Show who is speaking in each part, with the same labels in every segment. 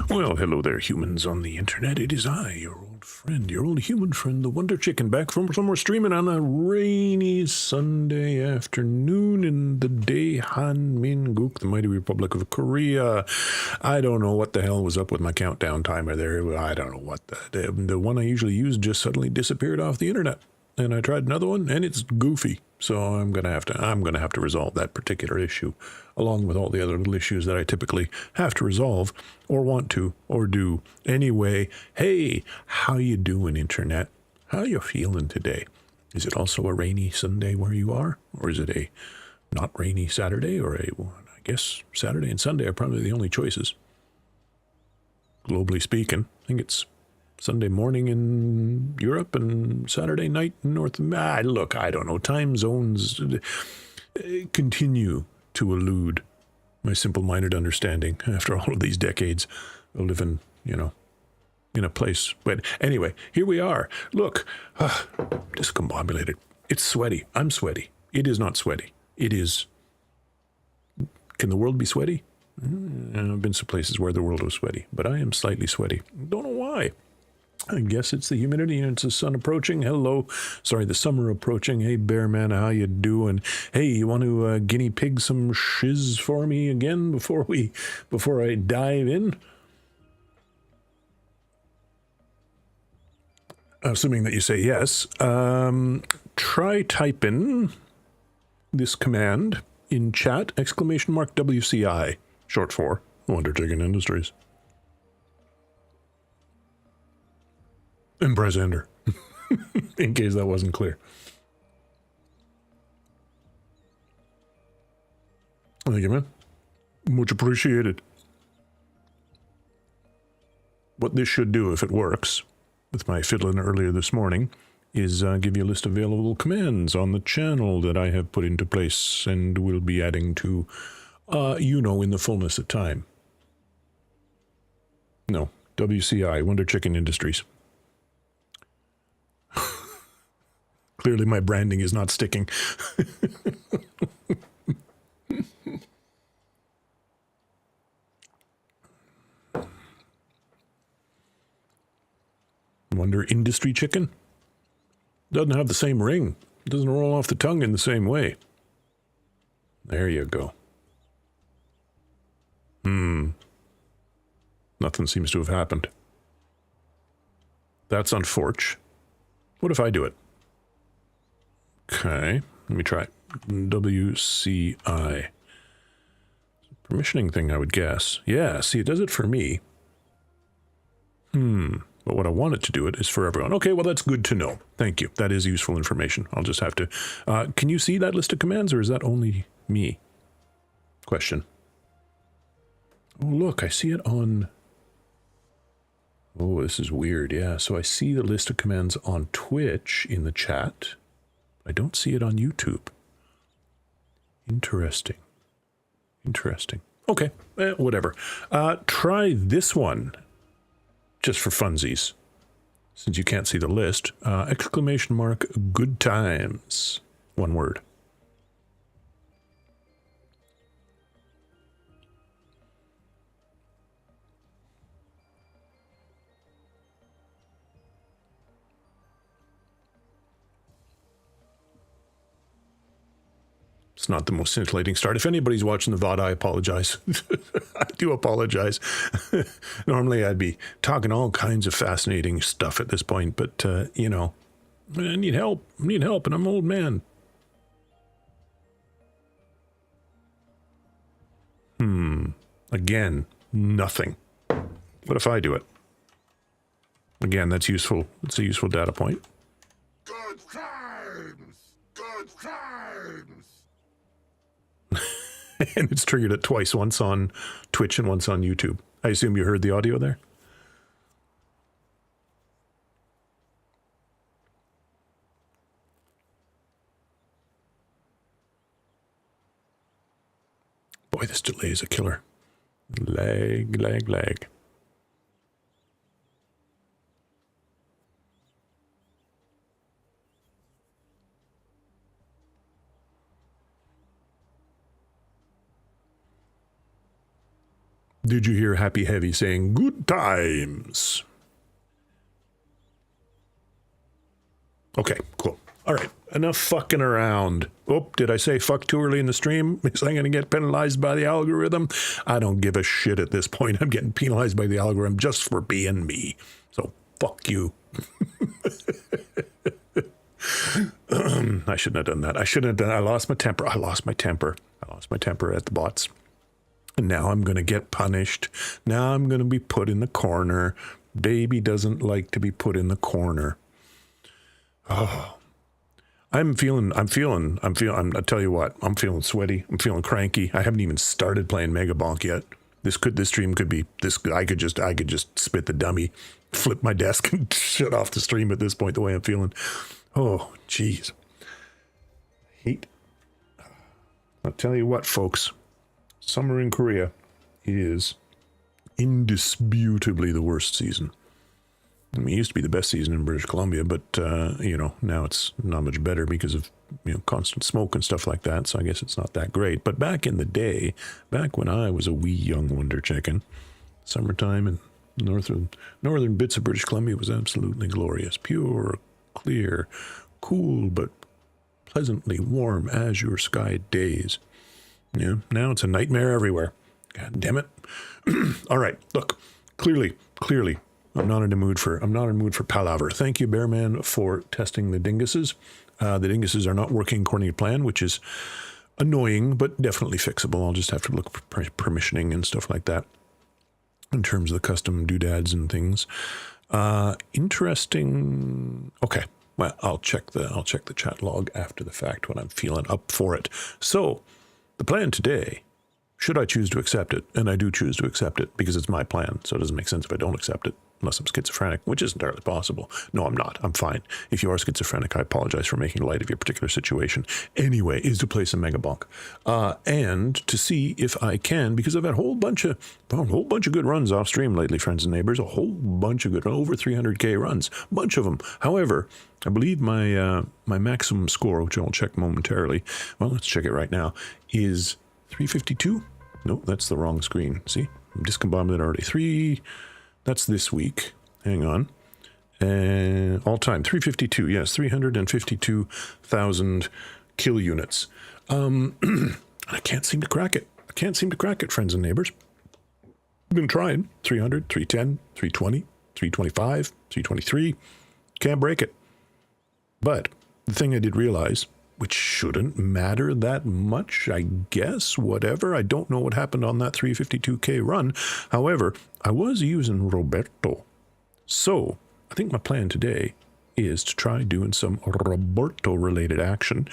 Speaker 1: Well, hello there, humans on the internet. It is I, your old friend, your old human friend, the Wonderchicken, back from somewhere streaming on a rainy Sunday afternoon in the Daehanminguk, the mighty Republic of Korea. I don't know what the hell was up with my countdown timer there. I don't know what the one I usually use just suddenly disappeared off the internet. And I tried another one, and it's goofy. So I'm gonna have to resolve that particular issue, along with all the other little issues that I typically have to resolve, or want to, or do. Anyway, hey, how you doing, internet? How you feeling today? Is it also a rainy Sunday where you are, or is it a not rainy Saturday, or I guess Saturday and Sunday are probably the only choices. Globally speaking, I think it's Sunday morning in Europe and Saturday night in North America. Look, I don't know. Time zones continue to elude my simple-minded understanding after all of these decades of living, in a place. But anyway, here we are. Look, discombobulated. It's sweaty. I'm sweaty. It is not sweaty. It is... Can the world be sweaty? I've been to places where the world was sweaty, but I am slightly sweaty. Don't know why. I guess it's the humidity and it's the sun approaching. Hello. Sorry, the summer approaching. Hey, Bear Man, how you doing? Hey, you want to guinea pig some shiz for me again before I dive in? Assuming that you say yes. Try typing this command in chat, !WCI, short for Wonderchicken Industries. And press enter, in case that wasn't clear. Thank you, man. Much appreciated. What this should do, if it works, with my fiddling earlier this morning, is give you a list of available commands on the channel that I have put into place and will be adding to, in the fullness of time. No, WCI, Wonderchicken Industries. Clearly my branding is not sticking. Wonder Industry Chicken? Doesn't have the same ring. Doesn't roll off the tongue in the same way. There you go. Nothing seems to have happened. That's unfortunate. What if I do it? Okay, let me try. WCI. Permissioning thing, I would guess. Yeah, see, it does it for me. But what I want it to do it is for everyone. Okay, well, that's good to know. Thank you. That is useful information. I'll just have to... can you see that list of commands, or is that only me? Question. Oh, look, I see it on... Oh, this is weird. Yeah, so I see the list of commands on Twitch in the chat. I don't see it on YouTube. Interesting. Interesting. Okay, whatever. Try this one, just for funsies, since you can't see the list. ! Good times. One word. It's not the most scintillating start. If anybody's watching the VOD, I apologize. I do apologize. Normally I'd be talking all kinds of fascinating stuff at this point, but, I need help. I need help, and I'm an old man. Again, nothing. What if I do it? Again, that's useful. It's a useful data point.
Speaker 2: Good times! Good times!
Speaker 1: And it's triggered it twice, once on Twitch and once on YouTube. I assume you heard the audio there? Boy, this delay is a killer. Lag, lag, lag. Did you hear Happy Heavy saying good times? Okay, cool. All right, enough fucking around. Oh, did I say fuck too early in the stream? Is I going to get penalized by the algorithm? I don't give a shit at this point. I'm getting penalized by the algorithm just for being me. So fuck you. I shouldn't have done that. I shouldn't have done. I lost my temper. I lost my temper at the bots. And now I'm going to get punished. Now I'm going to be put in the corner. Baby doesn't like to be put in the corner. Oh, I tell you what, I'm feeling sweaty. I'm feeling cranky. I haven't even started playing Megabonk yet. This stream could be this. I could just spit the dummy, flip my desk and shut off the stream at this point, the way I'm feeling. Oh, jeez. I'll tell you what, folks. Summer in Korea is indisputably the worst season. I mean, it used to be the best season in British Columbia, but, now it's not much better because of, constant smoke and stuff like that. So I guess it's not that great. But back in the day, back when I was a wee young Wonderchicken, summertime in northern bits of British Columbia was absolutely glorious. Pure, clear, cool, but pleasantly warm azure sky days. Yeah, now it's a nightmare everywhere. God damn it. All right, look, clearly, I'm not in the mood for palaver. Thank you, Bearman, for testing the dinguses. The dinguses are not working according to plan, which is annoying, but definitely fixable. I'll just have to look for permissioning and stuff like that in terms of the custom doodads and things. Interesting. Okay. Well, I'll check the chat log after the fact when I'm feeling up for it. So the plan today, should I choose to accept it, and I do choose to accept it because it's my plan, so it doesn't make sense if I don't accept it, unless I'm schizophrenic, which is entirely possible. No, I'm not. I'm fine. If you are schizophrenic, I apologize for making light of your particular situation. Anyway, is to play some Megabonk, and to see if I can, because I've had a whole bunch of good runs off stream lately, friends and neighbors. A whole bunch of good, over 300k runs, bunch of them. However, I believe my maximum score, which I'll check momentarily. Well, let's check it right now. Is 352? No, that's the wrong screen. See, I'm discombobulated already. That's this week. Hang on. All time, 352. Yes, 352,000 kill units. I can't seem to crack it. Friends and neighbors. I've been trying. 300, 310, 320, 325, 323. Can't break it. But the thing I did realize, which shouldn't matter that much, I guess, whatever. I don't know what happened on that 352k run. However, I was using Roberto. So I think my plan today is to try doing some Roberto-related action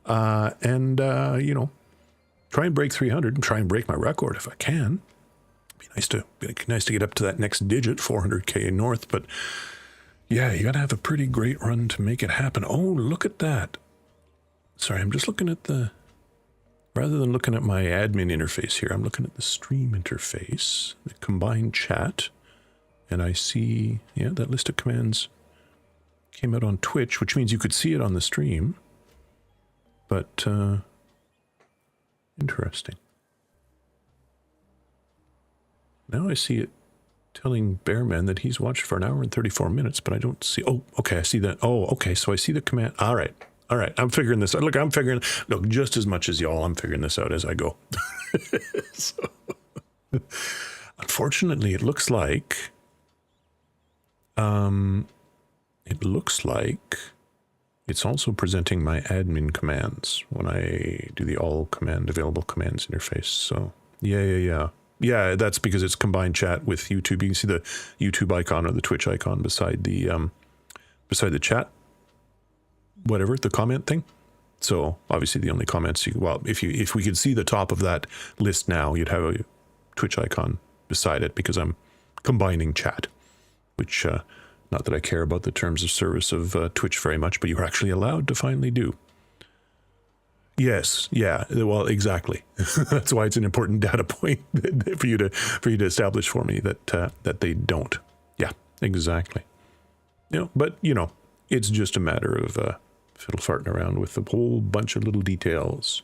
Speaker 1: and try and break 300 and try and break my record if I can. Be nice to get up to that next digit, 400k north, but yeah, you got to have a pretty great run to make it happen. Oh, look at that. Sorry, I'm just looking at rather than looking at my admin interface here, I'm looking at the stream interface, the combined chat, and I see, yeah, that list of commands came out on Twitch, which means you could see it on the stream, but interesting. Now I see it telling Bearman that he's watched for 1 hour and 34 minutes, but I don't see, oh, okay, I see that. Oh, okay, so I see the command. All right, I'm figuring this out. Look, just as much as y'all, I'm figuring this out as I go. So, unfortunately, it looks like it's also presenting my admin commands when I do the all command available commands interface. So, yeah. Yeah, that's because it's combined chat with YouTube. You can see the YouTube icon or the Twitch icon beside the chat, whatever, the comment thing. So obviously the only comments if we could see the top of that list now, you'd have a Twitch icon beside it because I'm combining chat, which not that I care about the terms of service of Twitch very much, but you're actually allowed to finally do. Yes, yeah, well, exactly. That's why it's an important data point for you to establish for me that they don't. Yeah, exactly. But it's just a matter of fiddle farting around with a whole bunch of little details.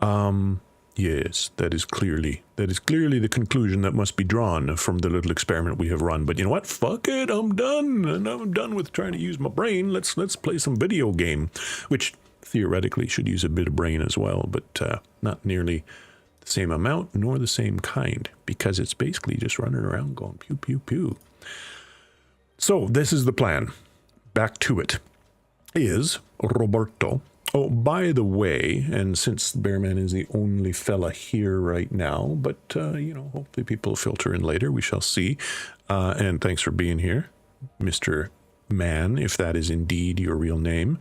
Speaker 1: Yeah, Yes, that is clearly the conclusion that must be drawn from the little experiment we have run. But you know what? Fuck it, I'm done. And I'm done with trying to use my brain. Let's play some video game, which theoretically should use a bit of brain as well, but not nearly the same amount nor the same kind, because it's basically just running around going pew pew pew. So this is the plan. Back to it. Is Roberto. Oh, by the way, and since Bearman is the only fella here right now, but, you know, hopefully people filter in later. We shall see. And thanks for being here, Mr. Man, if that is indeed your real name.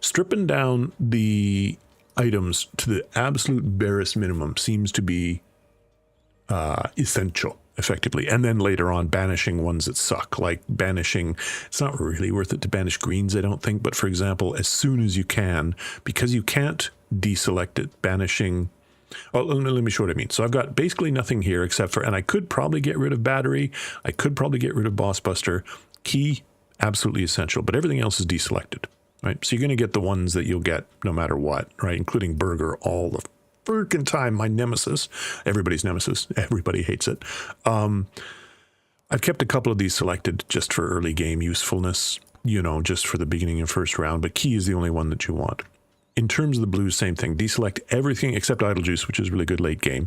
Speaker 1: Stripping down the items to the absolute barest minimum seems to be essential. Effectively, and then later on banishing ones that suck, like banishing, it's not really worth it to banish greens, I don't think, but for example, as soon as you can, because you can't deselect it, banishing, oh, let me show what I mean. So I've got basically nothing here except for, and I could probably get rid of battery, I could probably get rid of boss buster, key, absolutely essential, but everything else is deselected, right? So you're going to get the ones that you'll get no matter what, right? Including burger all the freaking time, my nemesis, everybody's nemesis, everybody hates it. I've kept a couple of these selected just for early game usefulness, you know, just for the beginning and first round, but key is the only one that you want. In terms of the blues, same thing, deselect everything except idle juice, which is really good late game.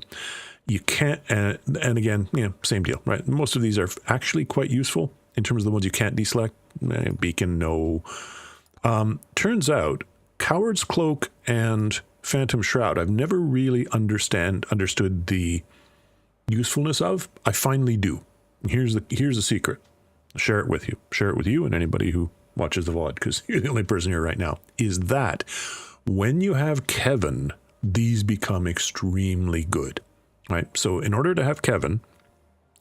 Speaker 1: You can't, and again, yeah, same deal, right? Most of these are actually quite useful in terms of the ones you can't deselect. Beacon, no. Turns out, Coward's Cloak and Phantom Shroud, I've never really understood the usefulness of. I finally do. Here's the secret. I'll share it with you. Share it with you and anybody who watches the VOD, because you're the only person here right now. Is that when you have Kevin, these become extremely good, right? So in order to have Kevin,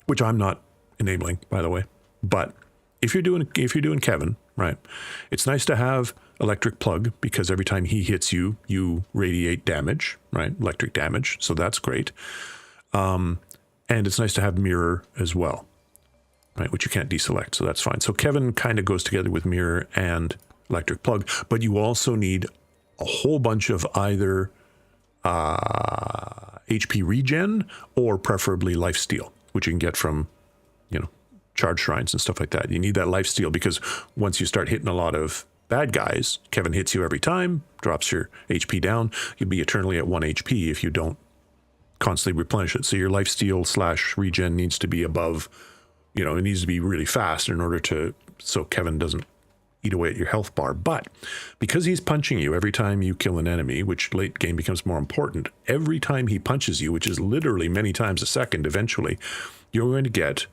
Speaker 1: which I'm not enabling, by the way, but if you're doing Kevin, right, it's nice to have electric plug, because every time he hits you, you radiate damage, right? Electric damage. So that's great. And it's nice to have mirror as well, right? Which you can't deselect. So that's fine. So Kevin kind of goes together with mirror and electric plug, but you also need a whole bunch of either HP regen or preferably lifesteal, which you can get from, you know, charge shrines and stuff like that. You need that lifesteal because once you start hitting a lot of bad guys, Kevin hits you every time, drops your HP down. You'll be eternally at 1 HP if you don't constantly replenish it. So your lifesteal / regen needs to be above, you know, it needs to be really fast in order to, so Kevin doesn't eat away at your health bar. But because he's punching you every time you kill an enemy, which late game becomes more important, every time he punches you, which is literally many times a second eventually, you're going to get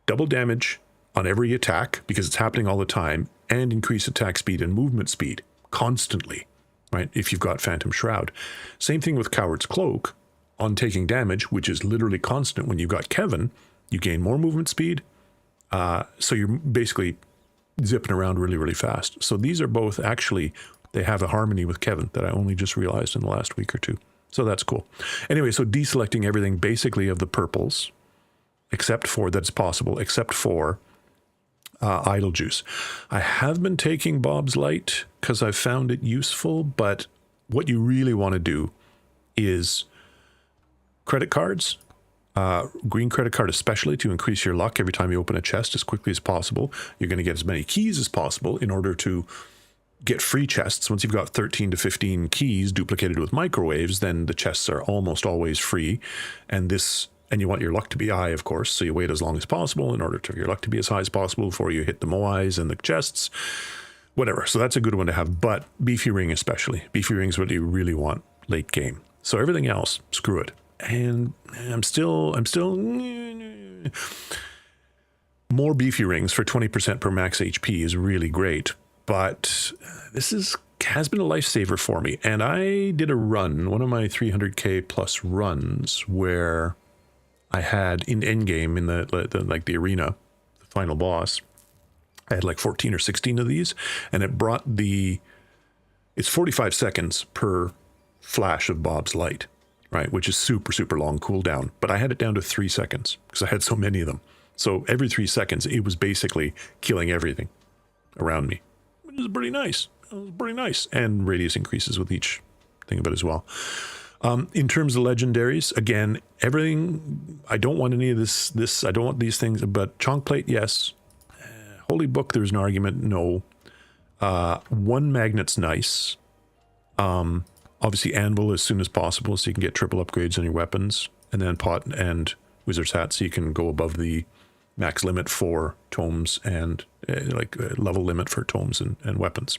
Speaker 1: double damage on every attack because it's happening all the time, and increase attack speed and movement speed constantly, right? If you've got Phantom Shroud. Same thing with Coward's Cloak. On taking damage, which is literally constant when you've got Kevin, you gain more movement speed. So you're basically zipping around really, really fast. So these are both actually, they have a harmony with Kevin that I only just realized in the last week or two. So that's cool. Anyway, so deselecting everything basically of the purples, except for, that's possible, except for idle juice. I have been taking Bob's Light because I've found it useful, but what you really want to do is credit cards, green credit card especially, to increase your luck every time you open a chest as quickly as possible. You're going to get as many keys as possible in order to get free chests. Once you've got 13 to 15 keys duplicated with microwaves, then the chests are almost always free. And you want your luck to be high, of course, so you wait as long as possible in order for your luck to be as high as possible before you hit the moais and the chests, whatever. So that's a good one to have, but Beefy Ring especially. Beefy Ring is what you really want late game. So everything else, screw it. And I'm still more Beefy Rings for 20% per max HP is really great, but this has been a lifesaver for me. And I did a run, one of my 300k plus runs, where I had in endgame in the arena, the final boss, I had like 14 or 16 of these, and it brought it's 45 seconds per flash of Bob's Light, right? Which is super, super long cooldown, but I had it down to 3 seconds because I had so many of them. So every 3 seconds, it was basically killing everything around me, which is pretty nice. It was pretty nice. And radius increases with each thing of it as well. In terms of legendaries, again, everything, I don't want any of this, I don't want these things, but Chonk Plate, yes. Holy Book, there's an argument, no. One Magnet's nice. Obviously Anvil as soon as possible so you can get triple upgrades on your weapons. And then Pot and Wizard's Hat so you can go above the max limit for tomes and level limit for tomes and weapons,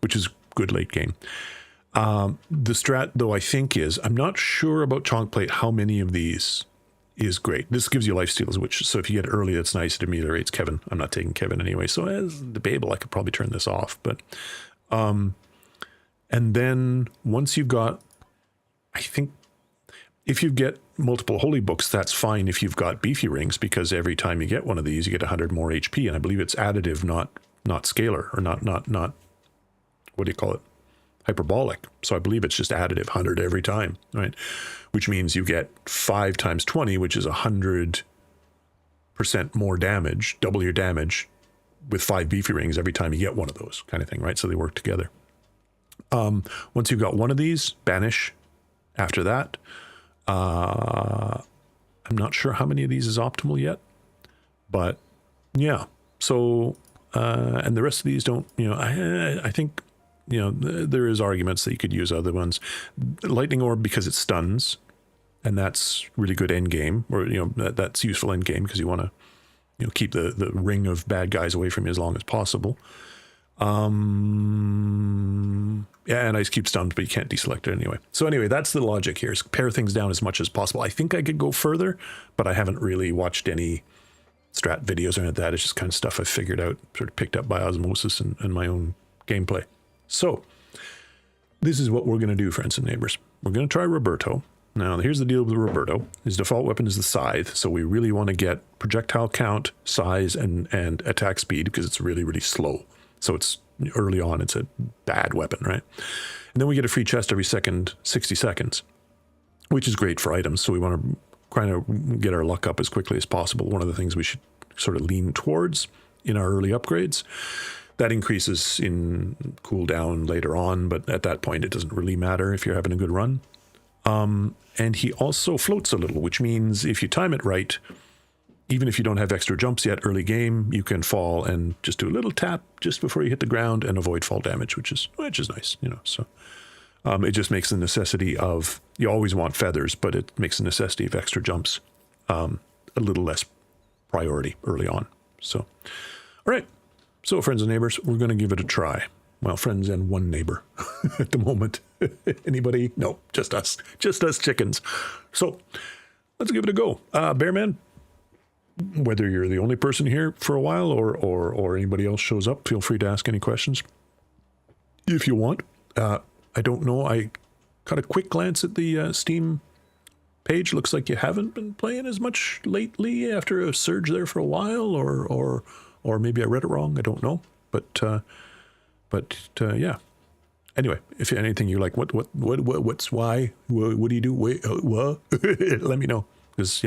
Speaker 1: which is good late game. The strat, though, I think is, I'm not sure about Chonk Plate, how many of these is great. This gives you life steals, so if you get early, that's nice. It ameliorates Kevin. I'm not taking Kevin anyway, so as debatable, I could probably turn this off. But, and then once you've got, I think, if you get multiple Holy Books, that's fine if you've got beefy rings, because every time you get one of these, you get 100 more HP, and I believe it's additive, not scalar, or not, what do you call it? Hyperbolic. So I believe it's just additive, 100 every time, right? Which means you get 5 times 20, which is 100% more damage, double your damage with 5 beefy rings every time you get one of those, kind of thing, right? So they work together. Once you've got one of these, banish after that. I'm not sure how many of these is optimal yet, but yeah. So, and the rest of these don't, I think, there is arguments that you could use other ones. Lightning Orb, because it stuns, and that's really good end game, or that's useful end game because you want to keep the ring of bad guys away from you as long as possible. Yeah, and Ice Cube stuns, but you can't deselect it anyway. So anyway, that's the logic here, is pare things down as much as possible. I think I could go further, but I haven't really watched any strat videos or anything like that. It's just kind of stuff I've figured out, sort of picked up by osmosis and my own gameplay. So, this is what we're going to do, friends and neighbors. We're going to try Roberto. Now, here's the deal with Roberto. His default weapon is the Scythe, so we really want to get projectile count, size, and attack speed, because it's really, really slow. So it's early on, it's a bad weapon, right? And then we get a free chest every 60 seconds, which is great for items, so we want to kind of get our luck up as quickly as possible. One of the things we should sort of lean towards in our early upgrades. That increases in cooldown later on, but at that point, it doesn't really matter if you're having a good run. And he also floats a little, which means if you time it right, even if you don't have extra jumps yet early game, you can fall and just do a little tap just before you hit the ground and avoid fall damage, which is nice, So it just makes the necessity of, you always want feathers, but it makes the necessity of extra jumps a little less priority early on. So, all right. So, friends and neighbors, we're going to give it a try. Well, friends and one neighbor at the moment. Anybody? No, just us. Just us chickens. So, let's give it a go. Bearman, whether you're the only person here for a while or anybody else shows up, feel free to ask any questions if you want. I don't know. I got a quick glance at the Steam page. Looks like you haven't been playing as much lately after a surge there for a while, or maybe I read it wrong. I don't know, but yeah. Anyway, if anything you're like, what's why, what do you do? Wait, what? Let me know, because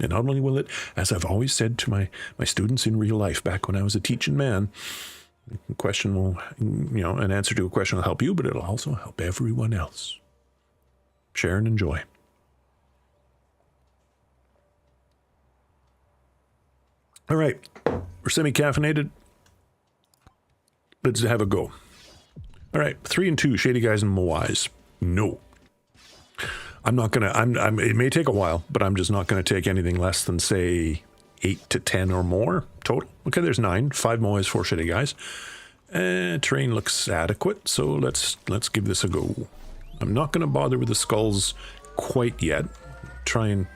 Speaker 1: and not only will it, as I've always said to my students in real life, back when I was a teaching man, a question will, an answer to a question will help you, but it'll also help everyone else. Share and enjoy. All right, we're semi-caffeinated. Let's have a go. All right, 3 and 2, Shady Guys and Moais. No. I'm not going to, it may take a while, but I'm just not going to take anything less than, say, 8 to 10 or more total. Okay, there's 9, 5 Moais, 4 Shady Guys. Terrain looks adequate, so let's give this a go. I'm not going to bother with the skulls quite yet. Try and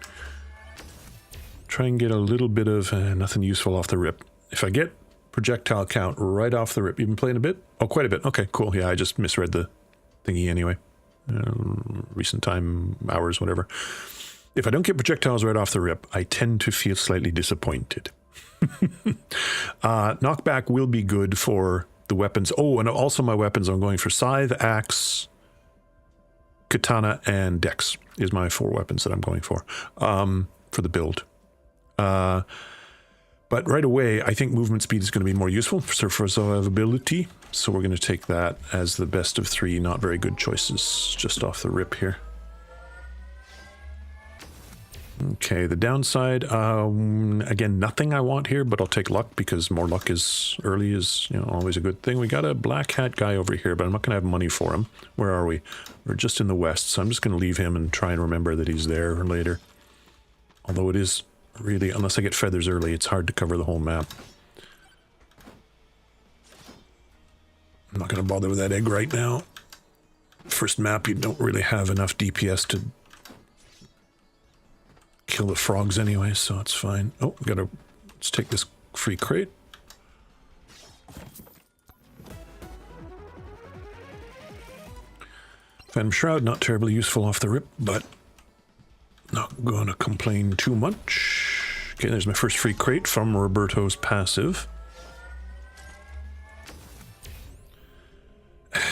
Speaker 1: get a little bit of nothing useful off the rip. If I get projectile count right off the rip, you've been playing a bit? Oh, quite a bit. Okay, cool. Yeah, I just misread the thingy anyway. Recent time, hours, whatever. If I don't get projectiles right off the rip, I tend to feel slightly disappointed. Knockback will be good for the weapons. Oh, and also my weapons, I'm going for Scythe, Axe, Katana, and Dex is my 4 weapons that I'm going for the build. But right away, I think movement speed is going to be more useful for survivability. So we're going to take that as the best of 3 not very good choices just off the rip here. Okay, the downside, again, nothing I want here, but I'll take luck because more luck is early is, you know, always a good thing. We got a black hat guy over here, but I'm not going to have money for him. Where are we? We're just in the west, so I'm just going to leave him and try and remember that he's there later. Although it is really, unless I get feathers early, it's hard to cover the whole map. I'm not going to bother with that egg right now. First map, you don't really have enough DPS to kill the frogs anyway, so it's fine. Oh, let's take this free crate. Phantom Shroud, not terribly useful off the rip, but not gonna complain too much. Okay, there's my first free crate from Roberto's passive.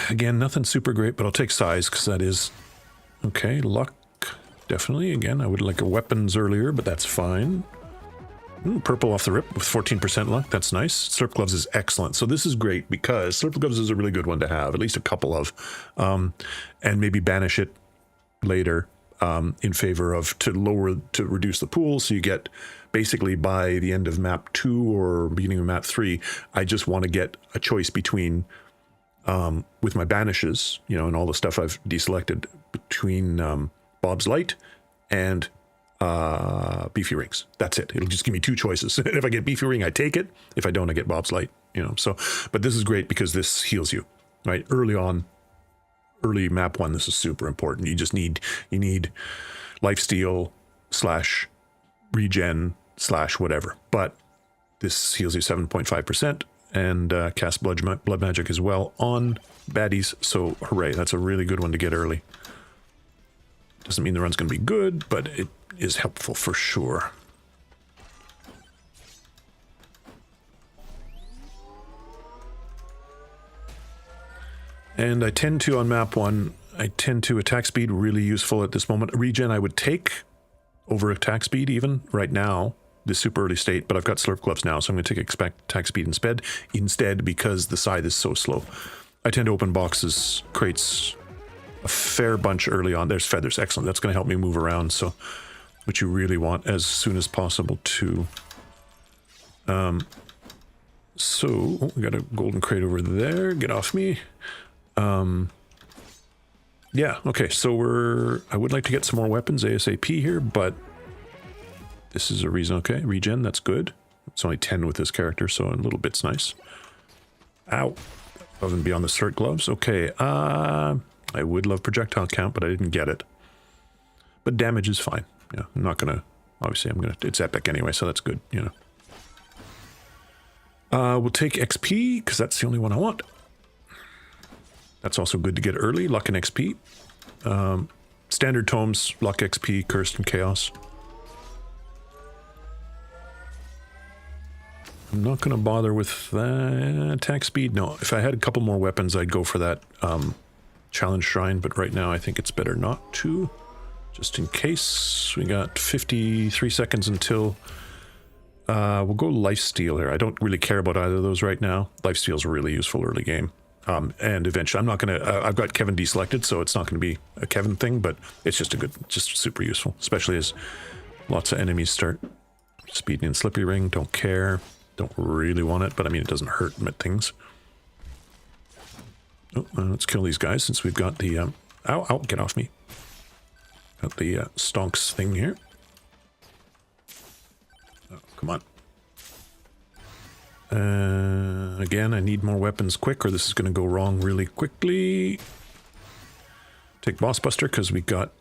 Speaker 1: Again, nothing super great, but I'll take size because that is okay. Luck, definitely. Again, I would like a weapons earlier, but that's fine. Purple off the rip with 14% luck. That's nice. Slurp Gloves is excellent. So this is great because Slurp Gloves is a really good one to have, at least a couple of, and maybe banish it later in favor of to reduce the pool. So you get basically by the end of map 2 or beginning of map 3, I just want to get a choice between with my banishes, you know, and all the stuff I've deselected between Bob's Light and Beefy Rings. That's it. It'll just give me 2 choices. If I get Beefy Ring, I take it. If I don't, I get Bob's Light, you know. So, but this is great because this heals you, right? Early on, early map 1, this is super important. You need lifesteal / regen / whatever. But this heals you 7.5%. And cast blood magic as well on baddies, so hooray, that's a really good one to get early. Doesn't mean the run's going to be good, but it is helpful for sure. And I tend to, on map 1, attack speed really useful at this moment. Regen I would take over attack speed even right now. This super early state, but I've got Slurp Gloves now, so I'm going to take attack speed instead because the scythe is so slow. I tend to open boxes, crates, a fair bunch early on. There's feathers, excellent. That's going to help me move around, so which you really want as soon as possible too. So we got a golden crate over there. Get off me. Yeah, okay, so I would like to get some more weapons ASAP here, but this is a reason. Okay, regen, that's good. It's only 10 with this character, so a little bit's nice. Ow. Above and beyond the Slurp Gloves. Okay, I would love projectile count, but I didn't get it. But damage is fine. Yeah, I'm not gonna, obviously it's epic anyway, so that's good, you know. We'll take XP, because that's the only one I want. That's also good to get early, luck and XP. Standard tomes, luck, XP, cursed, and chaos. I'm not going to bother with that. Attack speed, no. If I had a couple more weapons, I'd go for that challenge shrine, but right now I think it's better not to. Just in case. We got 53 seconds until... we'll go lifesteal here. I don't really care about either of those right now. Lifesteal is really useful early game. And eventually, I'm not going to... I've got Kevin deselected, so it's not going to be a Kevin thing, but it's just just super useful, especially as lots of enemies start speeding in Slippery Ring. Don't care. Don't really want it, but I mean, it doesn't hurt things. Oh, let's kill these guys since we've got the... ow, get off me. Got the stonks thing here. Oh, come on. Again, I need more weapons quick, or this is going to go wrong really quickly. Take Boss Buster, because we got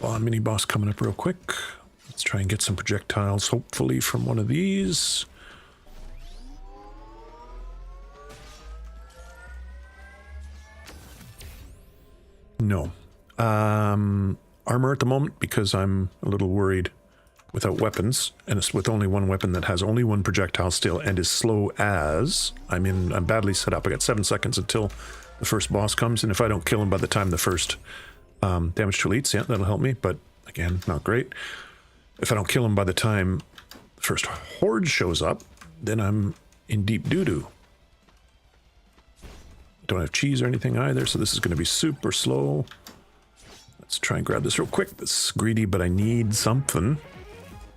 Speaker 1: a mini boss coming up real quick. Let's try and get some projectiles, hopefully, from one of these. No. Armor at the moment, because I'm a little worried without weapons, and it's with only one weapon that has only one projectile still and is slow as... I'm badly set up. I got 7 seconds until the first boss comes, and if I don't kill him by the time the first damage to elites, yeah, that'll help me, but again, not great. If I don't kill him by the time the first horde shows up, then I'm in deep doo-doo. Don't have cheese or anything either, so this is going to be super slow. Let's try and grab this real quick. This is greedy, but I need something.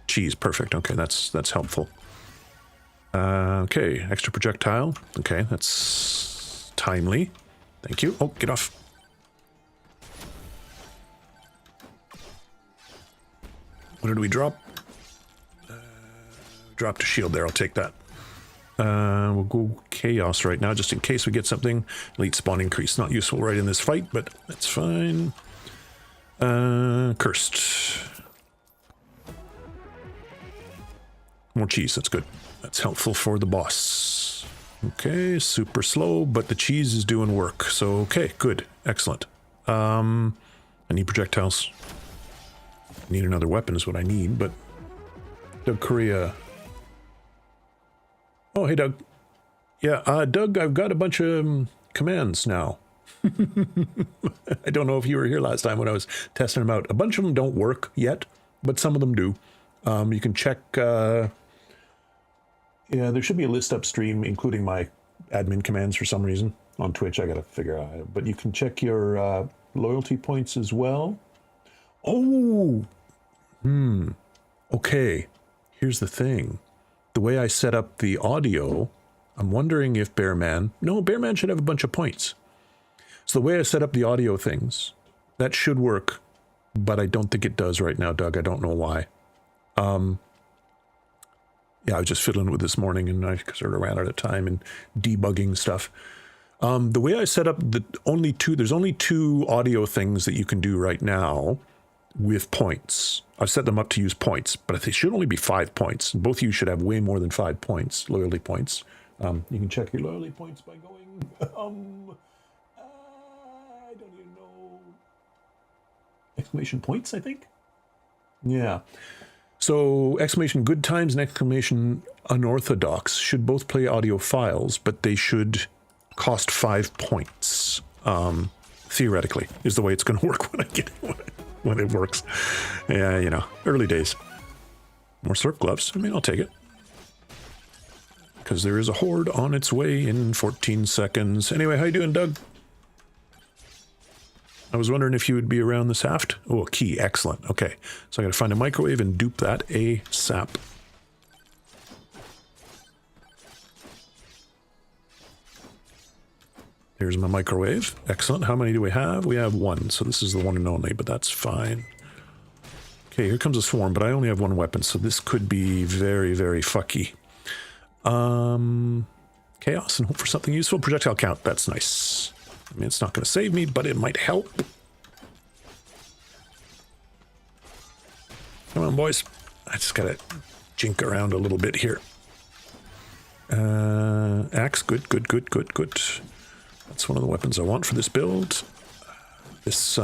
Speaker 1: Cheese, perfect. Okay, that's helpful. Okay, extra projectile. Okay, that's timely. Thank you. Oh, get off. What did we drop? Dropped a shield there. I'll take that. We'll go chaos right now, just in case we get something. Elite spawn increase. Not useful right in this fight, but that's fine. Cursed. More cheese. That's good. That's helpful for the boss. Okay, super slow, but the cheese is doing work. So, okay, good. Excellent. I need projectiles. I need another weapon is what I need, but... Doug Korea... Oh, hey, Doug. Yeah, Doug, I've got a bunch of commands now. I don't know if you were here last time when I was testing them out. A bunch of them don't work yet, but some of them do. You can check... yeah, there should be a list upstream, including my admin commands for some reason. On Twitch, I got to figure out. But you can check your loyalty points as well. Oh! Okay. Here's the thing. The way I set up the audio, I'm wondering if Bearman... No, Bearman should have a bunch of points. So the way I set up the audio things, that should work, but I don't think it does right now, Doug. I don't know why. Yeah, I was just fiddling with this morning, and I sort of ran out of time and debugging stuff. The way I set up there's only two audio things that you can do right now with points. I've set them up to use points, but they should only be 5 points. Both of you should have way more than 5 points, loyalty points. You can check your loyalty points by going, I don't even know, exclamation points, I think? Yeah. So exclamation good times and exclamation unorthodox should both play audio files, but they should cost 5 points. Theoretically, is the way it's going to work when I get when it works. Yeah, you know, early days. More surf gloves. I mean, I'll take it. Because there is a horde on its way in 14 seconds. Anyway, how you doing, Doug? I was wondering if you would be around this aft. Oh, a key. Excellent. Okay. So I got to find a microwave and dupe that ASAP. Here's my microwave. Excellent. How many do we have? We have 1. So this is the one and only, but that's fine. Okay, here comes a swarm, but I only have 1 weapon, so this could be very, very fucky. Chaos and hope for something useful. Projectile count. That's nice. I mean, it's not going to save me, but it might help. Come on, boys. I just got to jink around a little bit here. Axe. Good, good, good, good, good. That's one of the weapons I want for this build. This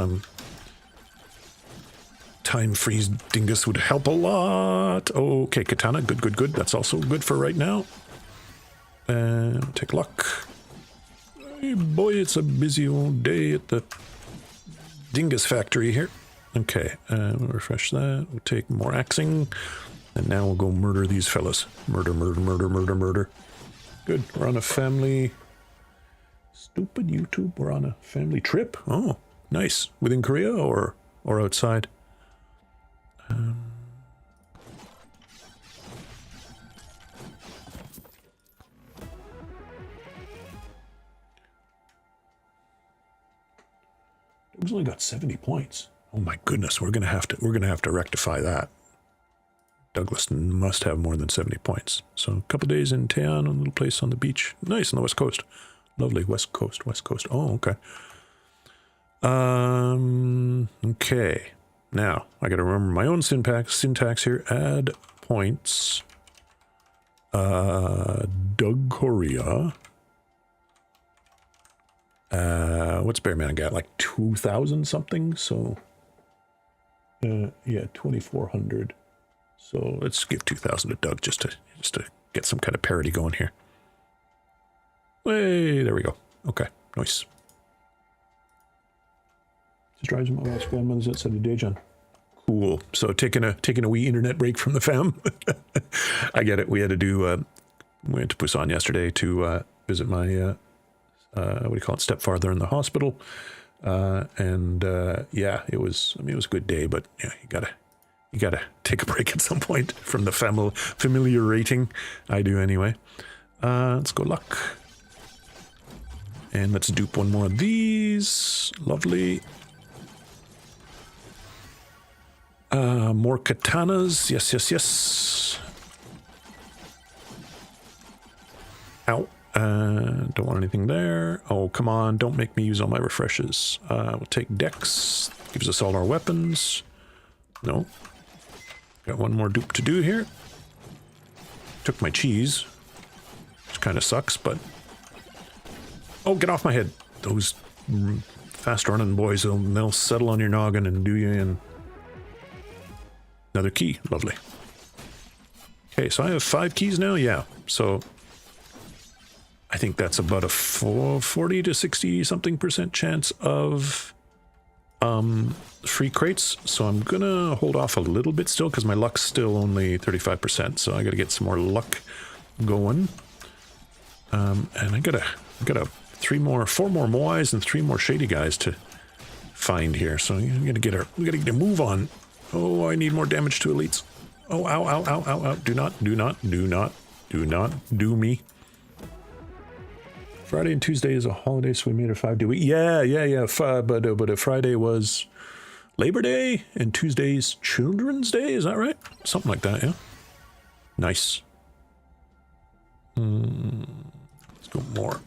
Speaker 1: time freeze dingus would help a lot. Okay, katana. Good, good, good. That's also good for right now. Take luck. Hey boy, it's a busy old day at the dingus factory here. Okay, we'll refresh that. We'll take more axing. And now we'll go murder these fellas. Murder, murder, murder, murder, murder. Good. We're on a family... Stupid YouTube. We're on a family trip. Oh, nice. Within Korea or outside? It's only got 70 points. Oh my goodness, we're gonna have to rectify that. Douglas must have more than 70 points. So a couple days in Taean, a little place on the beach. Nice on the west coast. Lovely west coast, west coast. Oh, okay. Okay. Now I got to remember my own syntax here. Add points. Doug Korea. What's Bearman got? Like 2,000 something. So, yeah, 2,400. So let's give 2,000 to Doug just to get some kind of parity going here. Hey, there we go. Okay, nice. Just drives my wife's grandmother's outside of Daejeon. Cool. So taking a wee internet break from the fam. I get it. We had to Busan yesterday to visit my what do you call it, stepfather in the hospital. Yeah, it was. I mean, it was a good day, but yeah, you gotta You gotta take a break at some point from the familiar rating. I do anyway. Let's go luck. And let's dupe one more of these. Lovely. More katanas. Yes, yes, yes. Ow. Don't want anything there. Oh, come on. Don't make me use all my refreshes. We'll take Dex. Gives us all our weapons. No. Got one more dupe to do here. Took my cheese. Which kind of sucks, but... Oh, get off my head. Those fast-running boys, they'll settle on your noggin and do you in. Another key. Lovely. Okay, so I have 5 keys now? Yeah. So... I think that's about a 40 to 60 something % chance of free crates. So I'm gonna hold off a little bit still because my luck's still only 35%. So I gotta get some more luck going. And I gotta 4 more Moais and 3 more shady guys to find here. So we gotta get a move on. Oh, I need more damage to elites. Oh, ow, ow, ow, ow, ow. Do not do me. Friday and Tuesday is a holiday, so we made a 5-day week. Yeah. But Friday was Labor Day, and Tuesday's Children's Day. Is that right? Something like that, yeah. Nice. Let's go more.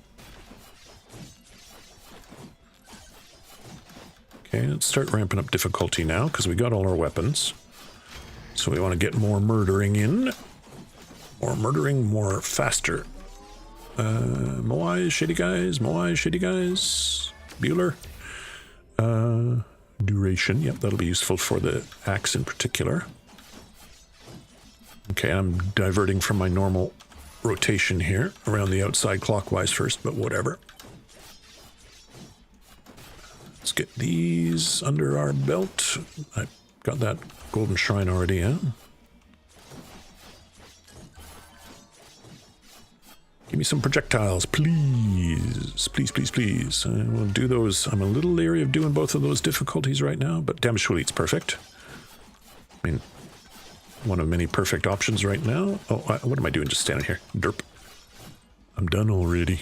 Speaker 1: Okay, let's start ramping up difficulty now, because we got all our weapons. So we want to get more murdering in. More murdering, more faster. Moai, shady guys, Bueller. Duration, yep, that'll be useful for the axe in particular. Okay, I'm diverting from my normal rotation here, around the outside clockwise first, but whatever. Let's get these under our belt. I got that golden shrine already, yeah? Give me some projectiles, please. Please. I will do those. I'm a little leery of doing both of those difficulties right now, but damage to elite's perfect. I mean, one of many perfect options right now. Oh, what am I doing just standing here? Derp. I'm done already.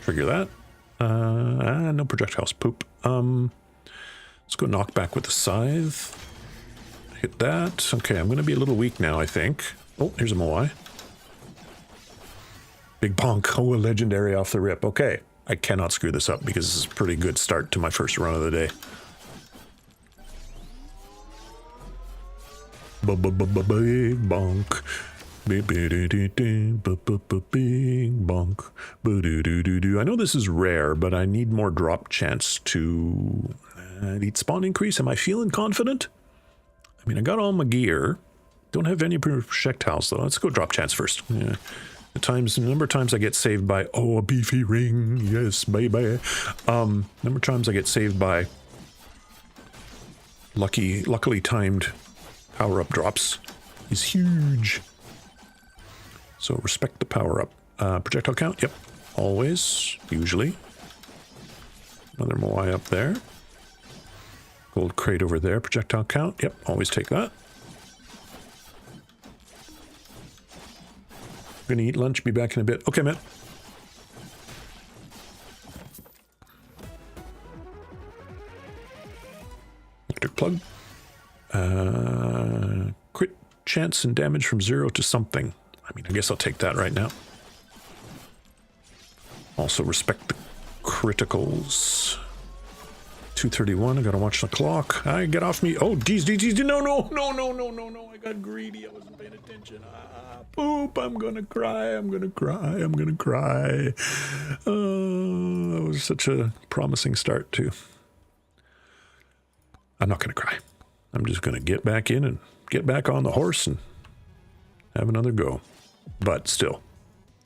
Speaker 1: Trigger that. No projectiles. Poop. Let's go knock back with the scythe. Hit that. Okay, I'm going to be a little weak now, I think. Oh, here's a Moai. Big bonk. Oh, a legendary off the rip. Okay. I cannot screw this up because this is a pretty good start to my first run of the day. Big bonk. Big bonk. I know this is rare, but I need more drop chance to need spawn increase. Am I feeling confident? I mean, I got all my gear. Don't have any projectiles though. Let's go drop chance first. Yeah. The number of times I get saved by, oh, a beefy ring, yes, baby. Number of times I get saved by luckily timed power-up drops is huge. So respect the power-up. Projectile count, yep, always, usually. Another Moai up there. Gold crate over there, projectile count, yep, always take that. Gonna eat lunch, be back in a bit. Okay, man. Electric plug. Crit chance and damage from 0 to something. I mean, I guess I'll take that right now. Also respect the criticals. 2:31, I gotta watch the clock. Get off me. Oh, geez, no. I got greedy, I wasn't paying attention. Poop, I'm gonna cry. That was such a promising start, too. I'm not gonna cry. I'm just gonna get back in and get back on the horse and have another go. But still,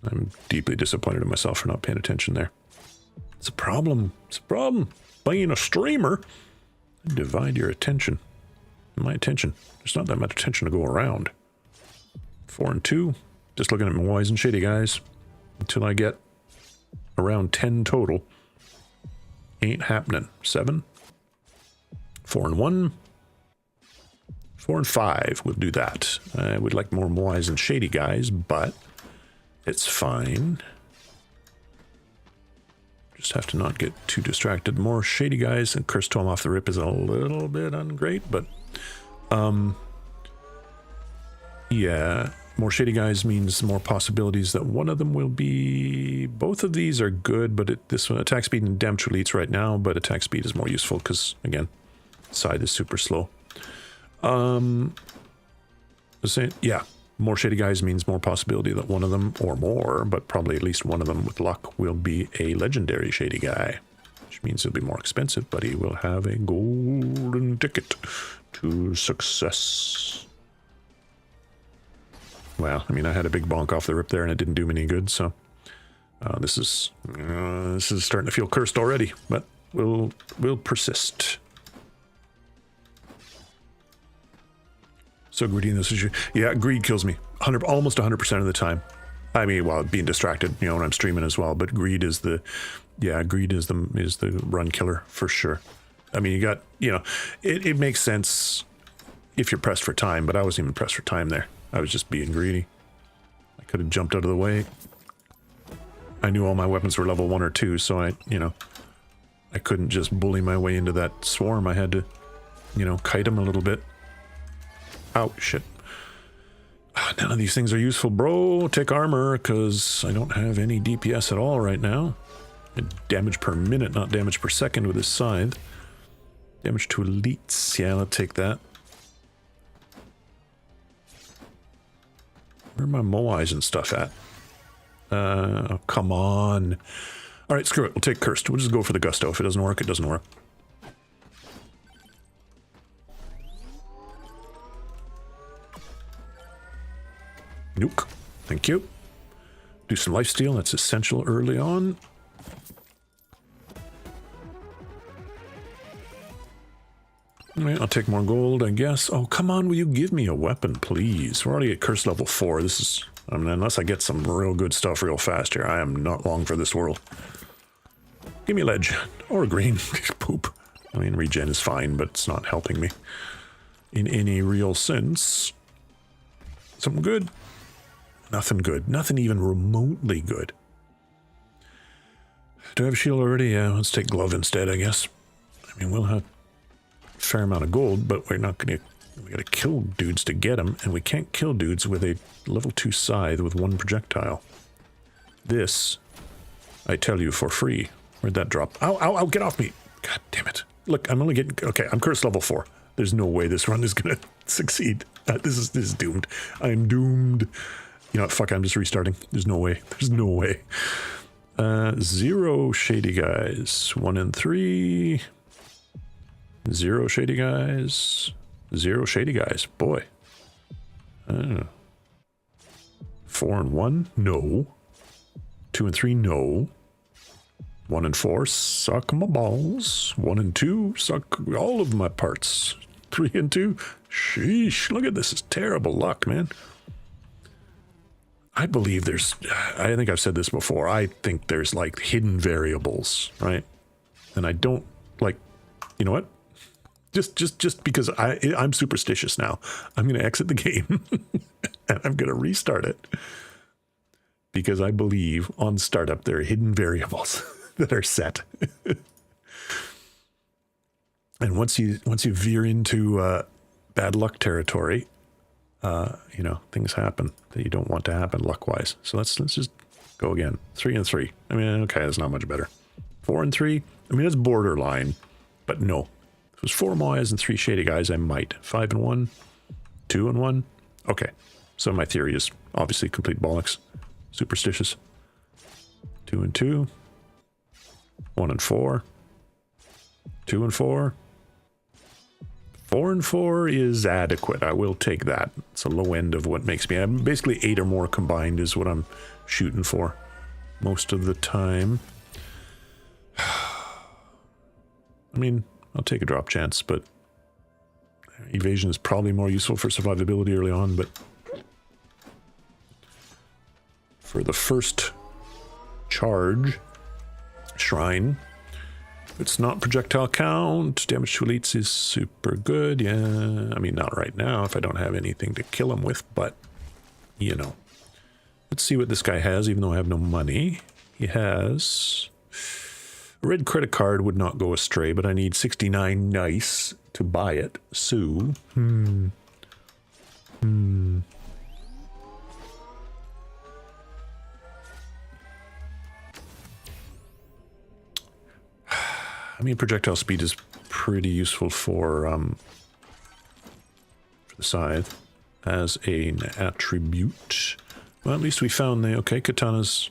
Speaker 1: I'm deeply disappointed in myself for not paying attention there. It's a problem. Being a streamer, divide your attention. My attention. There's not that much attention to go around. 4 and 2. Just looking at my Moais and shady guys. Until I get around 10 total. Ain't happening. 7. 4 and 1. 4 and 5, we'll do that. I would like more Moais and Shady Guys, but it's fine. Just have to not get too distracted. More Shady Guys and Curse Tome off the rip is a little bit ungreat, but yeah, more Shady Guys means more possibilities that one of them will be... Both of these are good, but this one, attack speed and damage elites right now, but attack speed is more useful because, again, side is super slow. Yeah, more Shady Guys means more possibility that one of them, or more, but probably at least one of them with luck, will be a legendary Shady Guy, which means he'll be more expensive, but he will have a golden ticket to success. Well, I mean, I had a big bonk off the rip there and it didn't do me any good, so this is starting to feel cursed already, but we'll persist. So greedy in this issue. Yeah, greed kills me. Almost 100% of the time. I mean, well, being distracted, you know, when I'm streaming as well, but greed is the run killer for sure. I mean, you got, you know, it makes sense if you're pressed for time, but I wasn't even pressed for time there. I was just being greedy. I could have jumped out of the way. I knew all my weapons were level 1 or 2, so I couldn't just bully my way into that swarm. I had to, you know, kite him a little bit. Oh, shit. None of these things are useful, bro. Take armor, because I don't have any DPS at all right now. Damage per minute, not damage per second with this scythe. Damage to elites. Yeah, I'll take that. Where are my Moais and stuff at? Oh, come on. Alright, screw it. We'll take Cursed. We'll just go for the Gusto. If it doesn't work, it doesn't work. Nuke. Thank you. Do some lifesteal. That's essential early on. Alright, I'll take more gold, I guess. Oh, come on, will you give me a weapon, please? We're already at curse level 4. This is... I mean, unless I get some real good stuff real fast here, I am not long for this world. Give me a ledge. Or a green. Poop. I mean, regen is fine, but it's not helping me in any real sense. Something good? Nothing good. Nothing even remotely good. Do I have a shield already? Yeah, let's take glove instead, I guess. I mean, we'll have a fair amount of gold, but we're not going to... We got to kill dudes to get them, and we can't kill dudes with a level 2 scythe with 1 projectile. This, I tell you for free. Where'd that drop? Ow, ow, ow, get off me! God damn it. Look, I'm only getting... Okay, I'm cursed level 4. There's no way this run is going to succeed. This is doomed. I'm doomed. You know what, fuck, I'm just restarting. There's no way. There's no way. 0 shady guys. 1 and 3. 0 shady guys. 0 shady guys. Boy. 4 and 1? No. 2 and 3? No. 1 and 4? Suck my balls. 1 and 2? Suck all of my parts. 3 and 2? Sheesh. Look at this. It's terrible luck, man. I believe there's... I think I've said this before. I think there's, like, hidden variables, right? And I don't, like... You know what? Just because I'm superstitious now, I'm going to exit the game and I'm going to restart it because I believe on startup there are hidden variables that are set. And once you veer into bad luck territory, you know, things happen that you don't want to happen luck-wise. So let's just go again. 3 and 3. I mean, okay, that's not much better. 4 and 3. I mean, it's borderline, but no. If it was 4 Moais and 3 shady guys, I might. 5 and 1, 2 and 1. Okay, so my theory is obviously complete bollocks. Superstitious. 2 and 2. 1 and 4. 2 and 4. 4 and 4 is adequate. I will take that. It's a low end of what makes me... I'm basically 8 or more combined is what I'm shooting for most of the time. I mean... I'll take a drop chance, but evasion is probably more useful for survivability early on, but for the first charge, shrine, It's not projectile count. Damage to elites is super good. Yeah, I mean, not right now if I don't have anything to kill him with, but, you know. Let's see what this guy has, even though I have no money. He has... A red credit card would not go astray, but I need 69 nice to buy it. So, I mean, projectile speed is pretty useful for the scythe as an attribute. Well, at least we found the... Okay, katanas.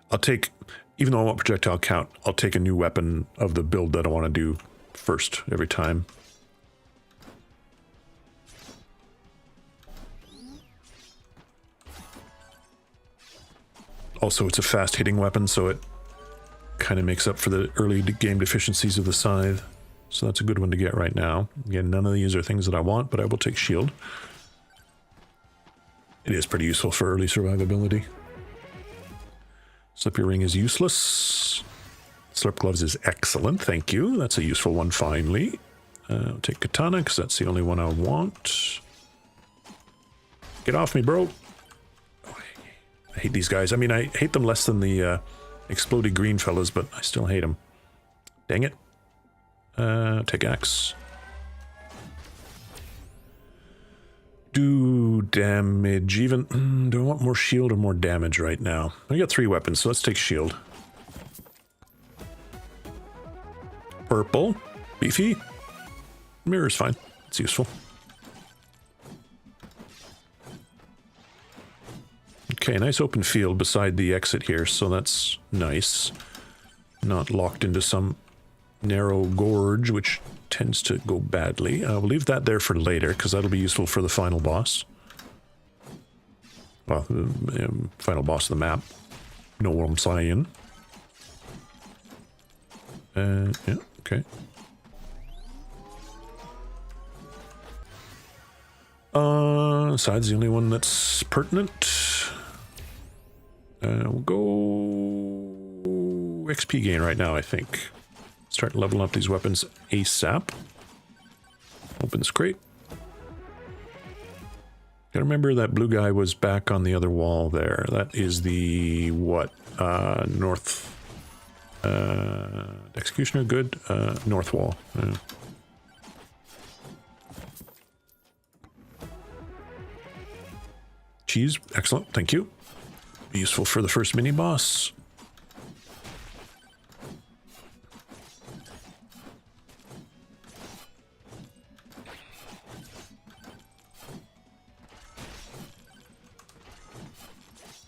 Speaker 1: I'll take... Even though I want projectile count, I'll take a new weapon of the build that I want to do first every time. Also, it's a fast-hitting weapon, so it kind of makes up for the early game deficiencies of the scythe. So that's a good one to get right now. Again, none of these are things that I want, but I will take shield. It is pretty useful for early survivability. Slippery ring is useless. Slurp gloves is excellent, thank you. That's a useful one finally. I'll take katana because that's the only one I want. Get off me, bro. Oh, I hate these guys. I mean, I hate them less than the exploded green fellas, but I still hate them. Dang it. Take axe. Do damage even. Do I want more shield or more damage right now? I got 3 weapons, so let's take shield. Purple. Beefy. Mirror's fine. It's useful. Okay, nice open field beside the exit here, so that's nice. Not locked into some narrow gorge, which tends to go badly. We'll leave that there for later, because that'll be useful for the final boss. Well, the final boss of the map. Know what I'm saying. Yeah, okay. Side's the only one that's pertinent. We'll go XP gain right now, I think. Start leveling up these weapons ASAP. Opens crate. Gotta remember that blue guy was back on the other wall there. That is the, what, north... executioner, good. North wall. Cheese, excellent, thank you. Useful for the first mini-boss.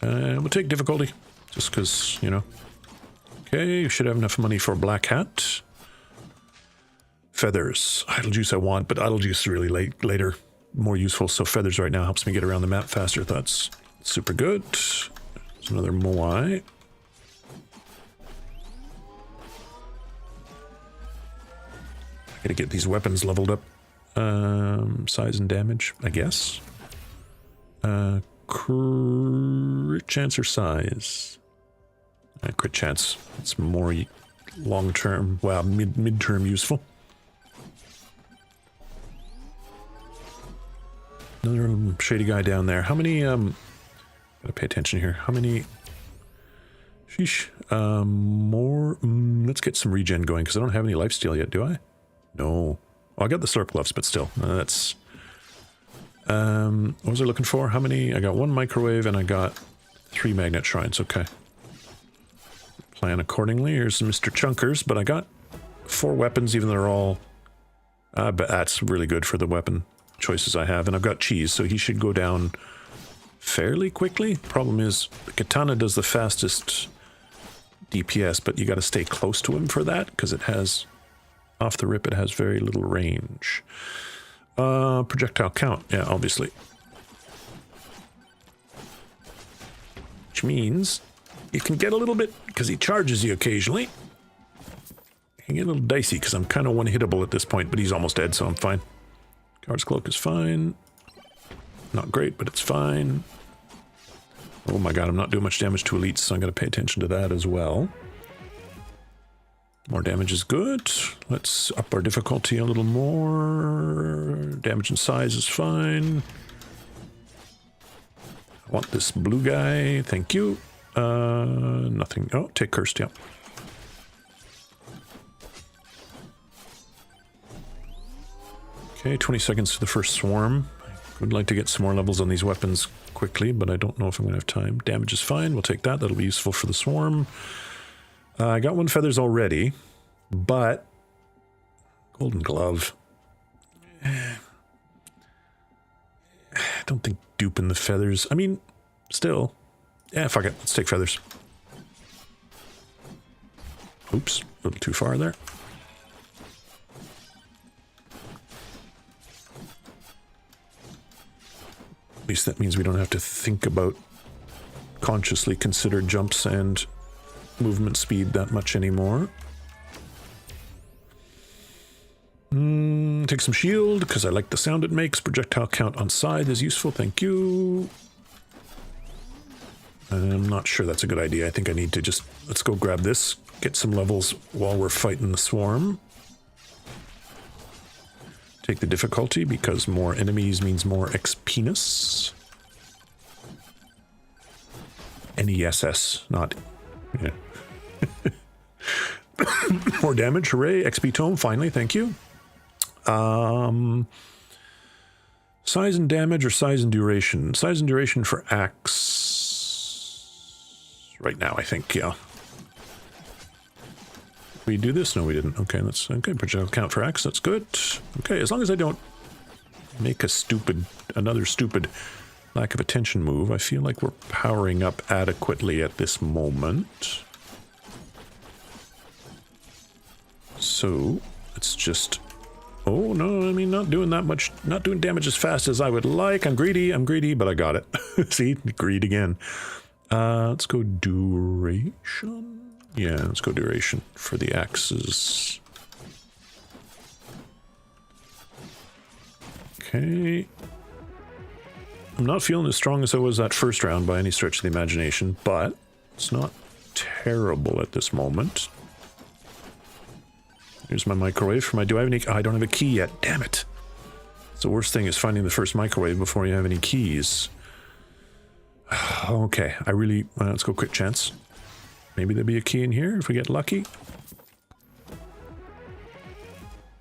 Speaker 1: We'll take difficulty, just because, you know. Okay, you should have enough money for black hat. Feathers. Idle juice I want, but idle juice is really later. More useful, so feathers right now helps me get around the map faster. That's super good. There's another moai. I gotta get these weapons leveled up. Size and damage, I guess. Crit chance or size? Crit chance. It's more long-term, well, mid-term useful. Another shady guy down there. How many, gotta pay attention here. How many, sheesh, more, let's get some regen going, because I don't have any lifesteal yet, do I? No. Oh, I got the slurp gloves, but still, that's, what was I looking for? How many? I got 1 microwave, and I got 3 magnet shrines, okay. Plan accordingly. Here's Mr. Chunkers, but I got 4 weapons, even though they're all, but that's really good for the weapon choices I have, and I've got cheese, so he should go down fairly quickly. Problem is, the katana does the fastest DPS, but you got to stay close to him for that, because it has, off the rip, it has very little range. Projectile count, yeah, obviously. Which means you can get a little bit, because he charges you occasionally. You can get a little dicey, because I'm kind of one-hittable at this point, but he's almost dead, so I'm fine. Guard's cloak is fine. Not great, but it's fine. Oh my god, I'm not doing much damage to elites, so I'm going to pay attention to that as well. More damage is good. Let's up our difficulty a little more. Damage and size is fine. I want this blue guy. Thank you. Nothing. Oh, take cursed, yeah. Okay, 20 seconds to the first swarm. I would like to get some more levels on these weapons quickly, but I don't know if I'm going to have time. Damage is fine. We'll take that. That'll be useful for the swarm. I got 1 feathers already, but golden glove. I don't think duping the feathers. I mean, still. Yeah, fuck it. Let's take feathers. Oops, a little too far there. At least that means we don't have to think about consciously consider jumps and movement speed that much anymore. Take some shield, because I like the sound it makes. Projectile count on side is useful, thank you. I'm not sure that's a good idea. I think I need to just... Let's go grab this, get some levels while we're fighting the swarm. Take the difficulty, because more enemies means more XP-ness. NESS, not... Yeah. More damage, hooray. XP tome, finally, thank you. Size and damage or size and duration? Size and duration for axe. Right now, I think, yeah. We do this? No, we didn't. Okay, that's okay. Projectile count for axe, that's good. Okay, as long as I don't make another stupid lack of attention move, I feel like we're powering up adequately at this moment. So, let's just... Oh, no, I mean, not doing that much, not doing damage as fast as I would like. I'm greedy, but I got it. See? Greed again. Let's go duration. Yeah, let's go duration for the axes. Okay. I'm not feeling as strong as I was that first round by any stretch of the imagination, but it's not terrible at this moment. Here's my microwave for my... Do I have any... Oh, I don't have a key yet. Damn it. It's the worst thing is finding the first microwave before you have any keys. Okay, I really... let's go quick chance. Maybe there'll be a key in here if we get lucky.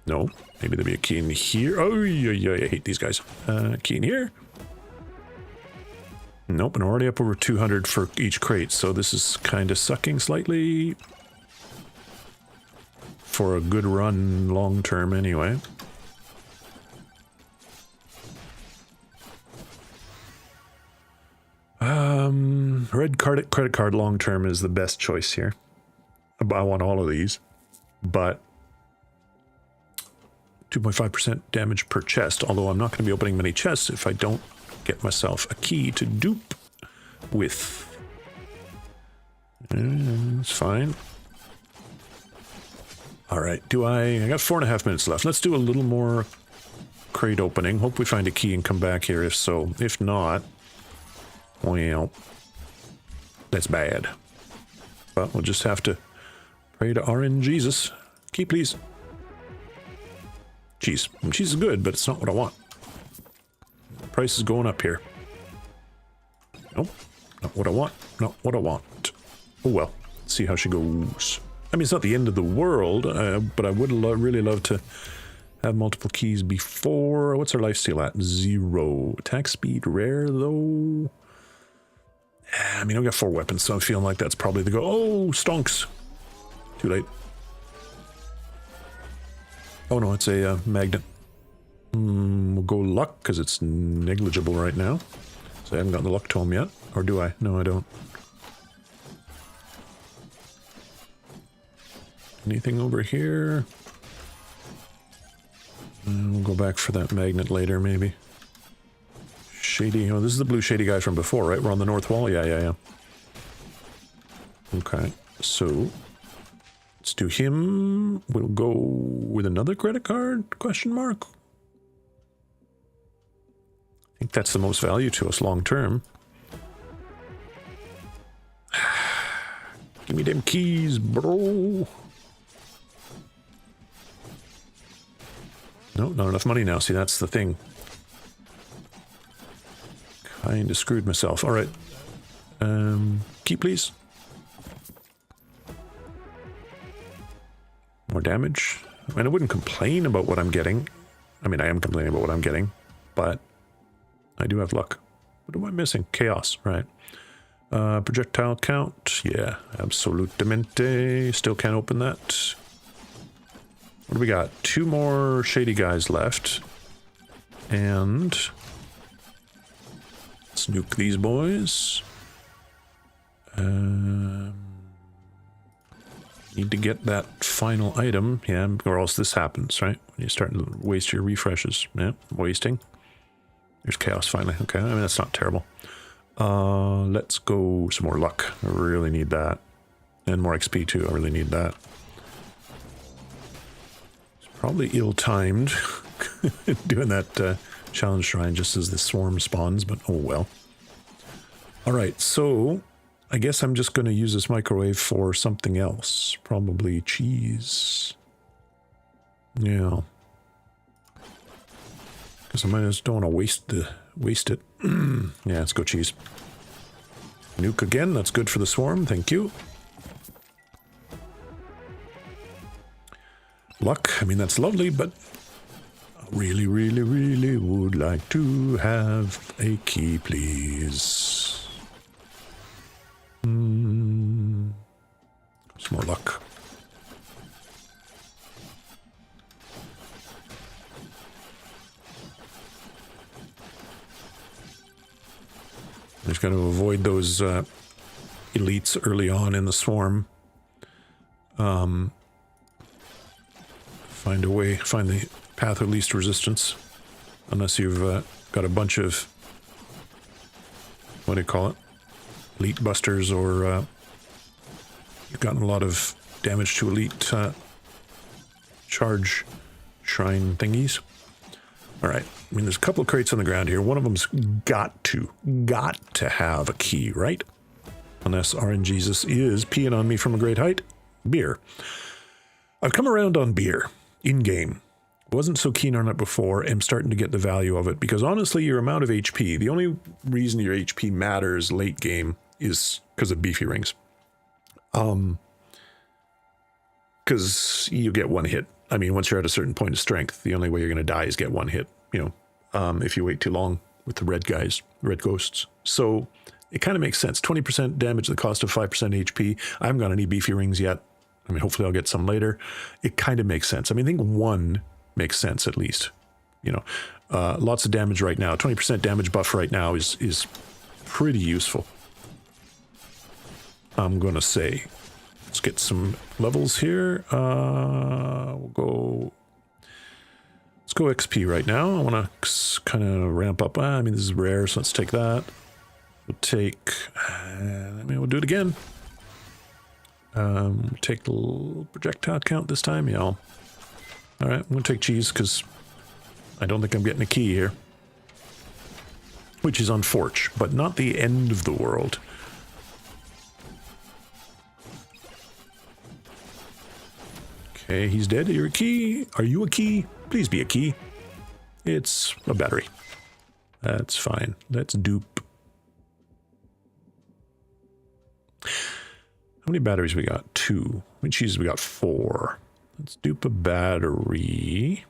Speaker 1: No. Maybe there'll be a key in here. Oh, yeah, I hate these guys. Key in here. Nope, and already up over 200 for each crate, so this is kind of sucking slightly. For a good run long term anyway. Red credit card long term is the best choice here. I want all of these, but 2.5% damage per chest, although I'm not going to be opening many chests if I don't get myself a key to dupe with. It's fine. Alright, I got 4.5 minutes left. Let's do a little more crate opening. Hope we find a key and come back here if so. If not, well, that's bad. But we'll just have to pray to RN Jesus. Key, please. Cheese. Cheese is good, but it's not what I want. Price is going up here. Nope. Not what I want. Not what I want. Oh well. Let's see how she goes. I mean, it's not the end of the world, but I would really love to have multiple keys before. What's our lifesteal at? 0. Attack speed rare, though. I mean, I've got 4 weapons, so I'm feeling like that's probably the go. Oh, stonks. Too late. Oh, no, it's a magnet. We'll go luck, because it's negligible right now. So I haven't gotten the luck tome yet. Or do I? No, I don't. Anything over here? We'll go back for that magnet later, maybe. Shady. Oh, this is the blue shady guy from before, right? We're on the north wall? Yeah. Okay, so... Let's do him. We'll go with another credit card? Question mark? I think that's the most value to us long term. Give me them keys, bro. No, not enough money now. See, that's the thing. Kinda screwed myself. Alright. Key, please. More damage. I mean, I wouldn't complain about what I'm getting. I mean, I am complaining about what I'm getting, but I do have luck. What am I missing? Chaos, right. Projectile count. Yeah, absolutamente. Still can't open that. What do we got? 2 more shady guys left. And let's nuke these boys. Need to get that final item. Yeah, or else this happens, right? When you start to waste your refreshes. Yeah, wasting. There's chaos finally. Okay, I mean, that's not terrible. Let's go some more luck. I really need that. And more XP too. I really need that. It's probably ill-timed doing that challenge shrine just as the swarm spawns, but oh well. Alright, so I guess I'm just going to use this microwave for something else. Probably cheese. Yeah. Because I just don't want to waste it. Yeah, let's go cheese. Nuke again. That's good for the swarm. Thank you. Luck. I mean, that's lovely, but I really, really, really would like to have a key, please. Some more luck. Just got to avoid those elites early on in the swarm. Find a way, find the path of least resistance. Unless you've got a bunch of, what do you call it? Elite busters, or you've gotten a lot of damage to elite charge shrine thingies. Alright, I mean, there's a couple of crates on the ground here. One of them's got to have a key, right? Unless RNGesus is peeing on me from a great height. Beer. I've come around on beer, in-game. Wasn't so keen on it before, am starting to get the value of it, because honestly, your amount of HP, the only reason your HP matters late game is because of beefy rings. Because you get one hit. I mean, once you're at a certain point of strength, the only way you're going to die is get one hit, you know, if you wait too long with the red guys, red ghosts. So it kind of makes sense. 20% damage at the cost of 5% HP. I haven't got any beefy rings yet. I mean, hopefully I'll get some later. It kind of makes sense. I mean, I think one makes sense at least. You know, lots of damage right now. 20% damage buff right now is pretty useful. I'm going to say. Let's get some levels here. We'll go. Let's go XP right now. I want to kind of ramp up. I mean, this is rare, so let's take that. We'll take. I mean, we'll do it again. Take the little projectile count this time. Yeah. All right, I'm gonna take cheese because I don't think I'm getting a key here, which is unfortunate, but not the end of the world. Okay, he's dead. You're a key. Are you a key? Please be a key. It's a battery. That's fine. Let's dupe. How many batteries we got? 2. How many cheeses we got? 4. Let's dupe a battery.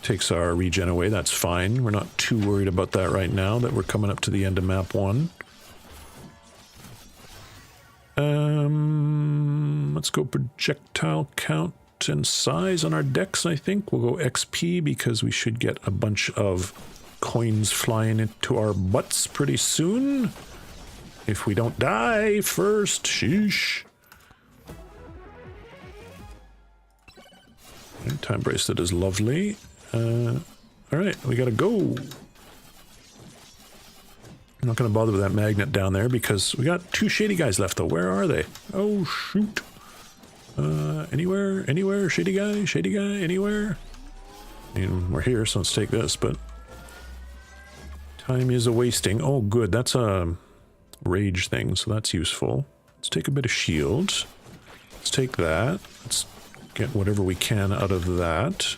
Speaker 1: Takes our regen away. That's fine. We're not too worried about that right now that we're coming up to the end of map 1. Let's go projectile count and size on our decks, I think. We'll go XP because we should get a bunch of coins flying into our butts pretty soon. If we don't die first, sheesh. Okay, time bracelet is lovely. Alright, we gotta go. I'm not gonna bother with that magnet down there because we got 2 shady guys left though. Where are they? Oh shoot. Anywhere? Shady guy, anywhere? I mean, we're here, so let's take this, but time is a wasting. Oh good, that's a rage thing, so that's useful. Let's take a bit of shield. Let's take that. Let's Get whatever we can out of that.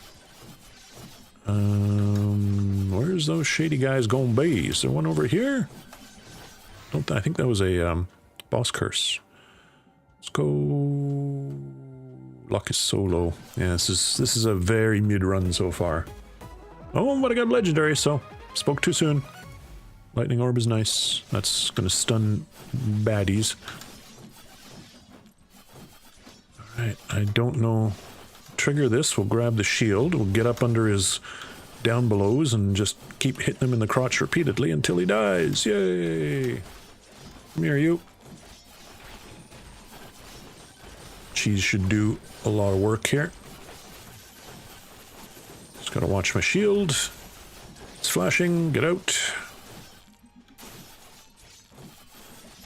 Speaker 1: Where's those shady guys gonna be? Is there one over here? I think that was a boss curse. Let's go. Luck is so low. Yeah, this is a very mid run so far. Oh, but I got legendary, so spoke too soon. Lightning orb is nice. That's gonna stun baddies. Alright, I don't know. Trigger this, we'll grab the shield, we'll get up under his down belows and just keep hitting him in the crotch repeatedly until he dies. Yay! Come here, you. Cheese should do a lot of work here. Just gotta watch my shield. It's flashing, get out.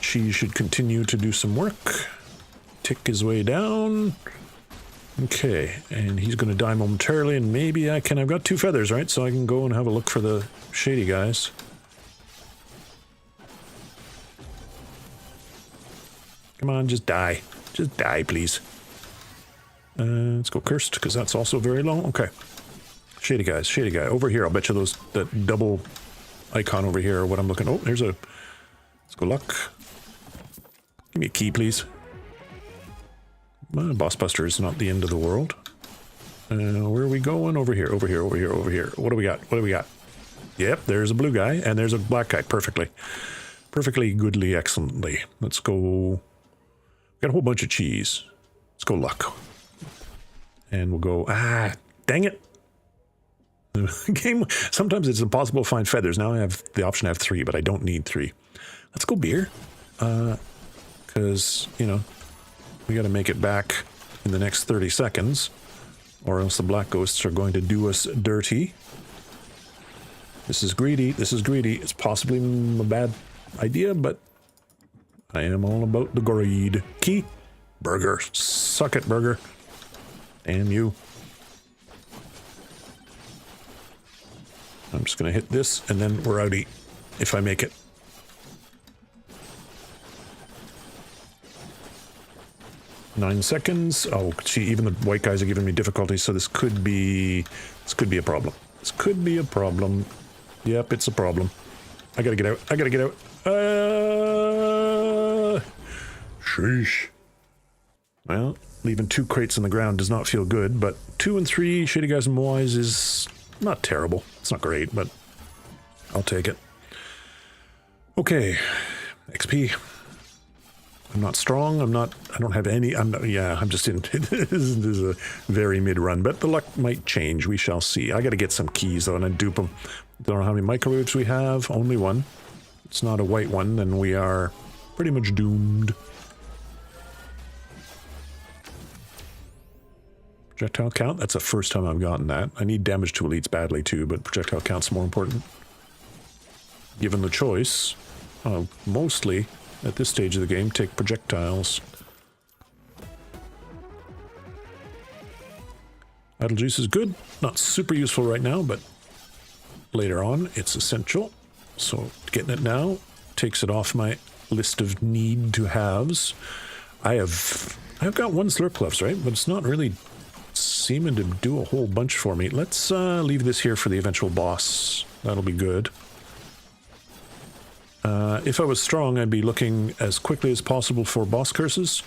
Speaker 1: Cheese should continue to do some work. Tick his way down. Okay, and he's going to die momentarily, and maybe I can... I've got 2 feathers, right? So I can go and have a look for the shady guys. Come on, just die. Just die, please. Let's go cursed, because that's also very low. Okay. Shady guys, shady guy. Over here, I'll bet you that double icon over here are what I'm looking... Oh, there's a... Let's go luck. Give me a key, please. Boss Buster is not the end of the world. Where are we going? Over here, over here, over here, over here. What do we got? What do we got? Yep, there's a blue guy, and there's a black guy. Perfectly. Perfectly, goodly, excellently. Let's go... Got a whole bunch of cheese. Let's go luck. And we'll go... Ah, dang it! The game... Sometimes it's impossible to find feathers. Now I have the option to have 3, but I don't need 3. Let's go beer. Because, you know... We gotta make it back in the next 30 seconds, or else the black ghosts are going to do us dirty. This is greedy, this is greedy. It's possibly a bad idea, but I am all about the greed. Key? Burger. Suck it, burger. Damn you. I'm just gonna hit this, and then we're outie, if I make it. Nine seconds. Oh, gee, even the white guys are giving me difficulty, so this could be a problem. This could be a problem. Yep, it's a problem. I gotta get out. I gotta get out. Sheesh. Well, leaving 2 crates on the ground does not feel good, but 2 and 3 shady guys and moais is not terrible. It's not great, but I'll take it. Okay, XP. I'm not strong, I don't have any, I'm just in, this is a very mid-run, but the luck might change, we shall see. I gotta get some keys though, and I dupe them. Don't know how many microwaves we have, only 1. It's not a white one, then we are pretty much doomed. Projectile count, that's the first time I've gotten that. I need damage to elites badly too, but projectile count's more important. Given the choice, mostly... At this stage of the game, take projectiles. Idle juice is good. Not super useful right now, but later on, it's essential. So getting it now takes it off my list of need-to-haves. I've got 1 slurpluffs, right? But it's not really seeming to do a whole bunch for me. Let's leave this here for the eventual boss. That'll be good. If I was strong, I'd be looking as quickly as possible for boss curses.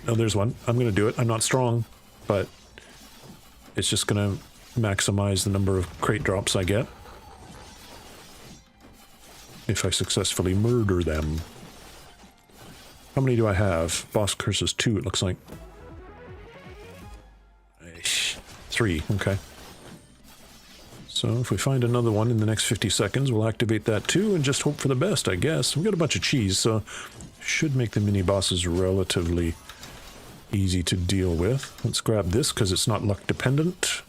Speaker 1: Oh, there's one. I'm going to do it. I'm not strong, but it's just going to maximize the number of crate drops I get. If I successfully murder them. How many do I have? Boss curses 2, it looks like. 3, okay. So if we find another one in the next 50 seconds, we'll activate that too and just hope for the best, I guess. We've got a bunch of cheese, so should make the mini-bosses relatively easy to deal with. Let's grab this because it's not luck dependent.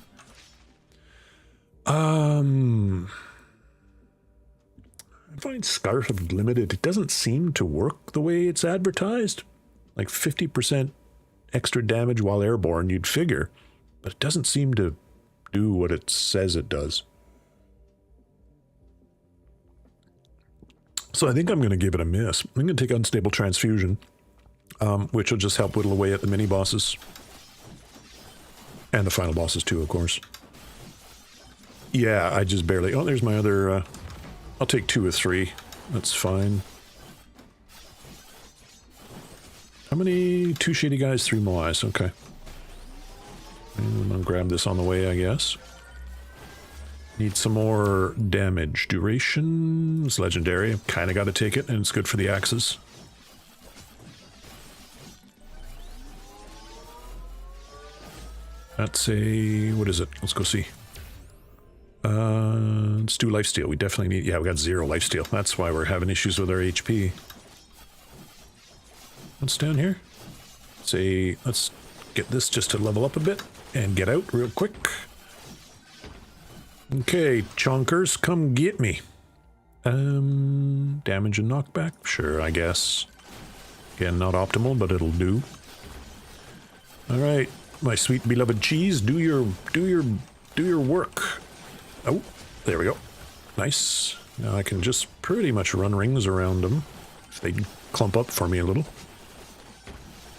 Speaker 1: I find Scarf of Limited, it doesn't seem to work the way it's advertised. Like 50% extra damage while airborne, you'd figure, but it doesn't seem to do what it says it does. So I think I'm going to give it a miss. I'm going to take Unstable Transfusion, which will just help whittle away at the mini-bosses. And the final bosses too, of course. Yeah, I just barely... Oh, there's my other... I'll take 2 of 3. That's fine. How many? 2 shady guys, 3 moais. Okay. And I'll grab this on the way, I guess. Need some more damage. Duration is legendary. I've kind of got to take it, and it's good for the axes. That's a... What is it? Let's go see. Let's do lifesteal. We definitely need... Yeah, we got 0 lifesteal. That's why we're having issues with our HP. What's down here? Let's get this just to level up a bit and get out real quick. Okay, chonkers, come get me. Damage and knockback? Sure, I guess. Again, not optimal, but it'll do. Alright, my sweet beloved cheese, do your work. Oh, there we go. Nice. Now I can just pretty much run rings around them if they clump up for me a little.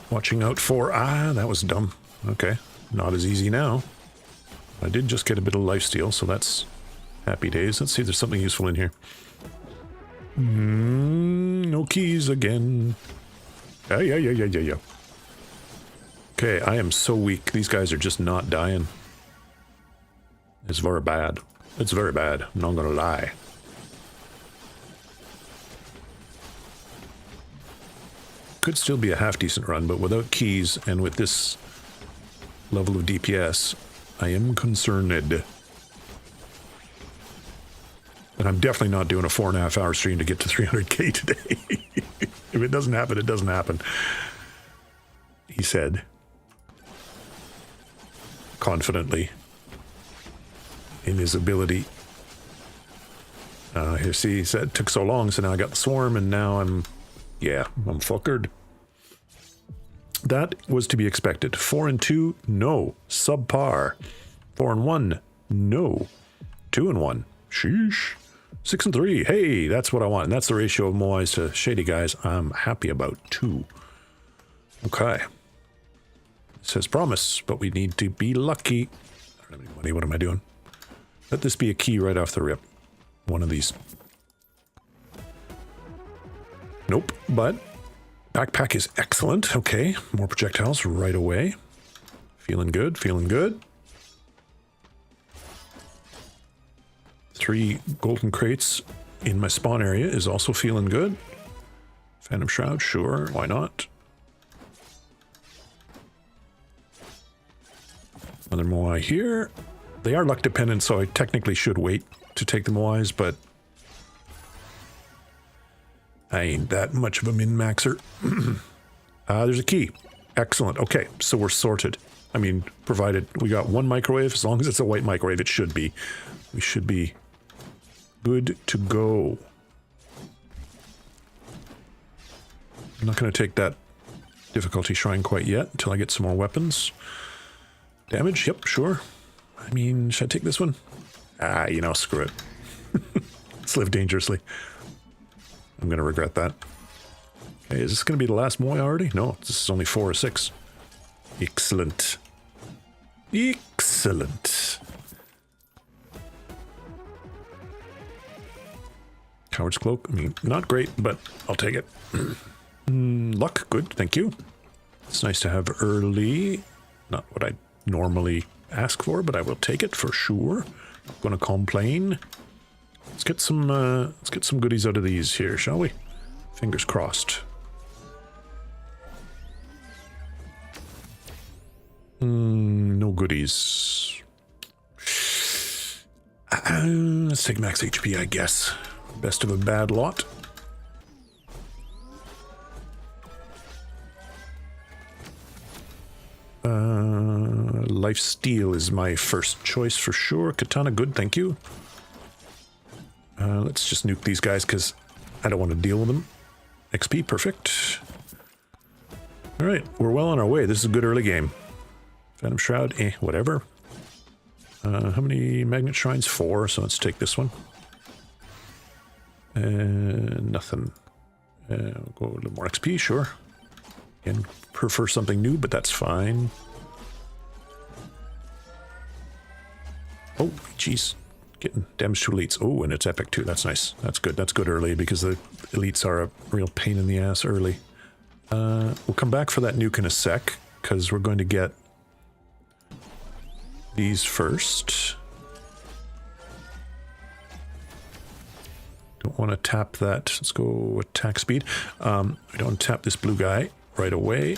Speaker 1: Watching out for... Ah, that was dumb. Okay, not as easy now. I did just get a bit of lifesteal, so that's happy days. Let's see if there's something useful in here. No keys again. Yeah. Okay, I am so weak. These guys are just not dying. It's very bad. It's very bad. I'm not gonna lie. Could still be a half-decent run, but without keys and with this level of DPS, I am concerned. And I'm definitely not doing a 4.5-hour stream to get to 300k today. If it doesn't happen, it doesn't happen. He said. Confidently. In his ability. Here, see, he said it took so long, so now I got the swarm, and now I'm fuckered. That was to be expected. 4 and 2, no. Subpar. 4 and 1, no. 2 and 1, sheesh. 6 and 3, hey, that's what I want. And that's the ratio of moais to shady guys I'm happy about, too. Okay. It says promise, but we need to be lucky. I don't have any money, what am I doing? Let this be a key right off the rip. One of these. Nope, but backpack is excellent. Okay, more projectiles right away. Feeling good, feeling good. 3 golden crates in my spawn area is also feeling good. Phantom Shroud, sure, why not? Another moai here. They are luck dependent, so I technically should wait to take the moais, but I ain't that much of a min-maxer. There's a key. Excellent. Okay, so we're sorted. I mean, provided we got 1 microwave, as long as it's a white microwave, it should be. We should be good to go. I'm not going to take that difficulty shrine quite yet until I get some more weapons. Damage? Yep, sure. I mean, should I take this one? You know, screw it. Let's live dangerously. I'm going to regret that. Okay, is this going to be the last moai already? No, this is only 4 or 6. Excellent. Excellent. Coward's Cloak. I mean, not great, but I'll take it. Luck, good, thank you. It's nice to have early. Not what I normally ask for, but I will take it for sure. Not gonna complain. Let's get some goodies out of these here, shall we? Fingers crossed. No goodies. Let's take max HP, I guess. Best of a bad lot. Lifesteal is my first choice for sure. Katana, good, thank you. Let's just nuke these guys because I don't want to deal with them. XP, perfect. Alright, we're well on our way. This is a good early game. Phantom Shroud, whatever. How many magnet shrines? 4, so let's take this one. Nothing. We'll go a little more XP, sure. Again, prefer something new, but that's fine. Oh, jeez. Getting damage to elites. Oh, and it's epic too. That's nice. That's good. That's good early because the elites are a real pain in the ass early. We'll come back for that nuke in a sec because we're going to get these first. Don't want to tap that. Let's go attack speed. We don't tap this blue guy right away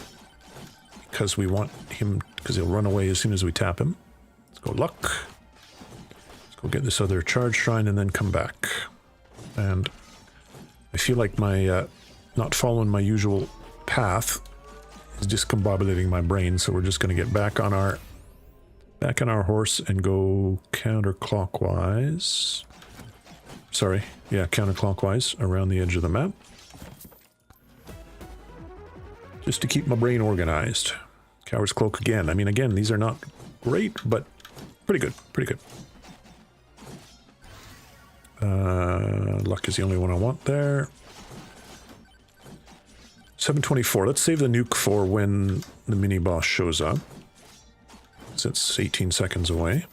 Speaker 1: because we want him, because he'll run away as soon as we tap him. Let's go luck. Let's go get this other charge shrine and then come back. And I feel like my not following my usual path is discombobulating my brain, so we're just going to get back on our horse and go counterclockwise. Sorry, yeah, counterclockwise around the edge of the map. Just to keep my brain organized. Coward's Cloak again. I mean, again, these are not great, but pretty good, pretty good. Luck is the only one I want there. 724. Let's save the nuke for when the mini-boss shows up. So it's 18 seconds away.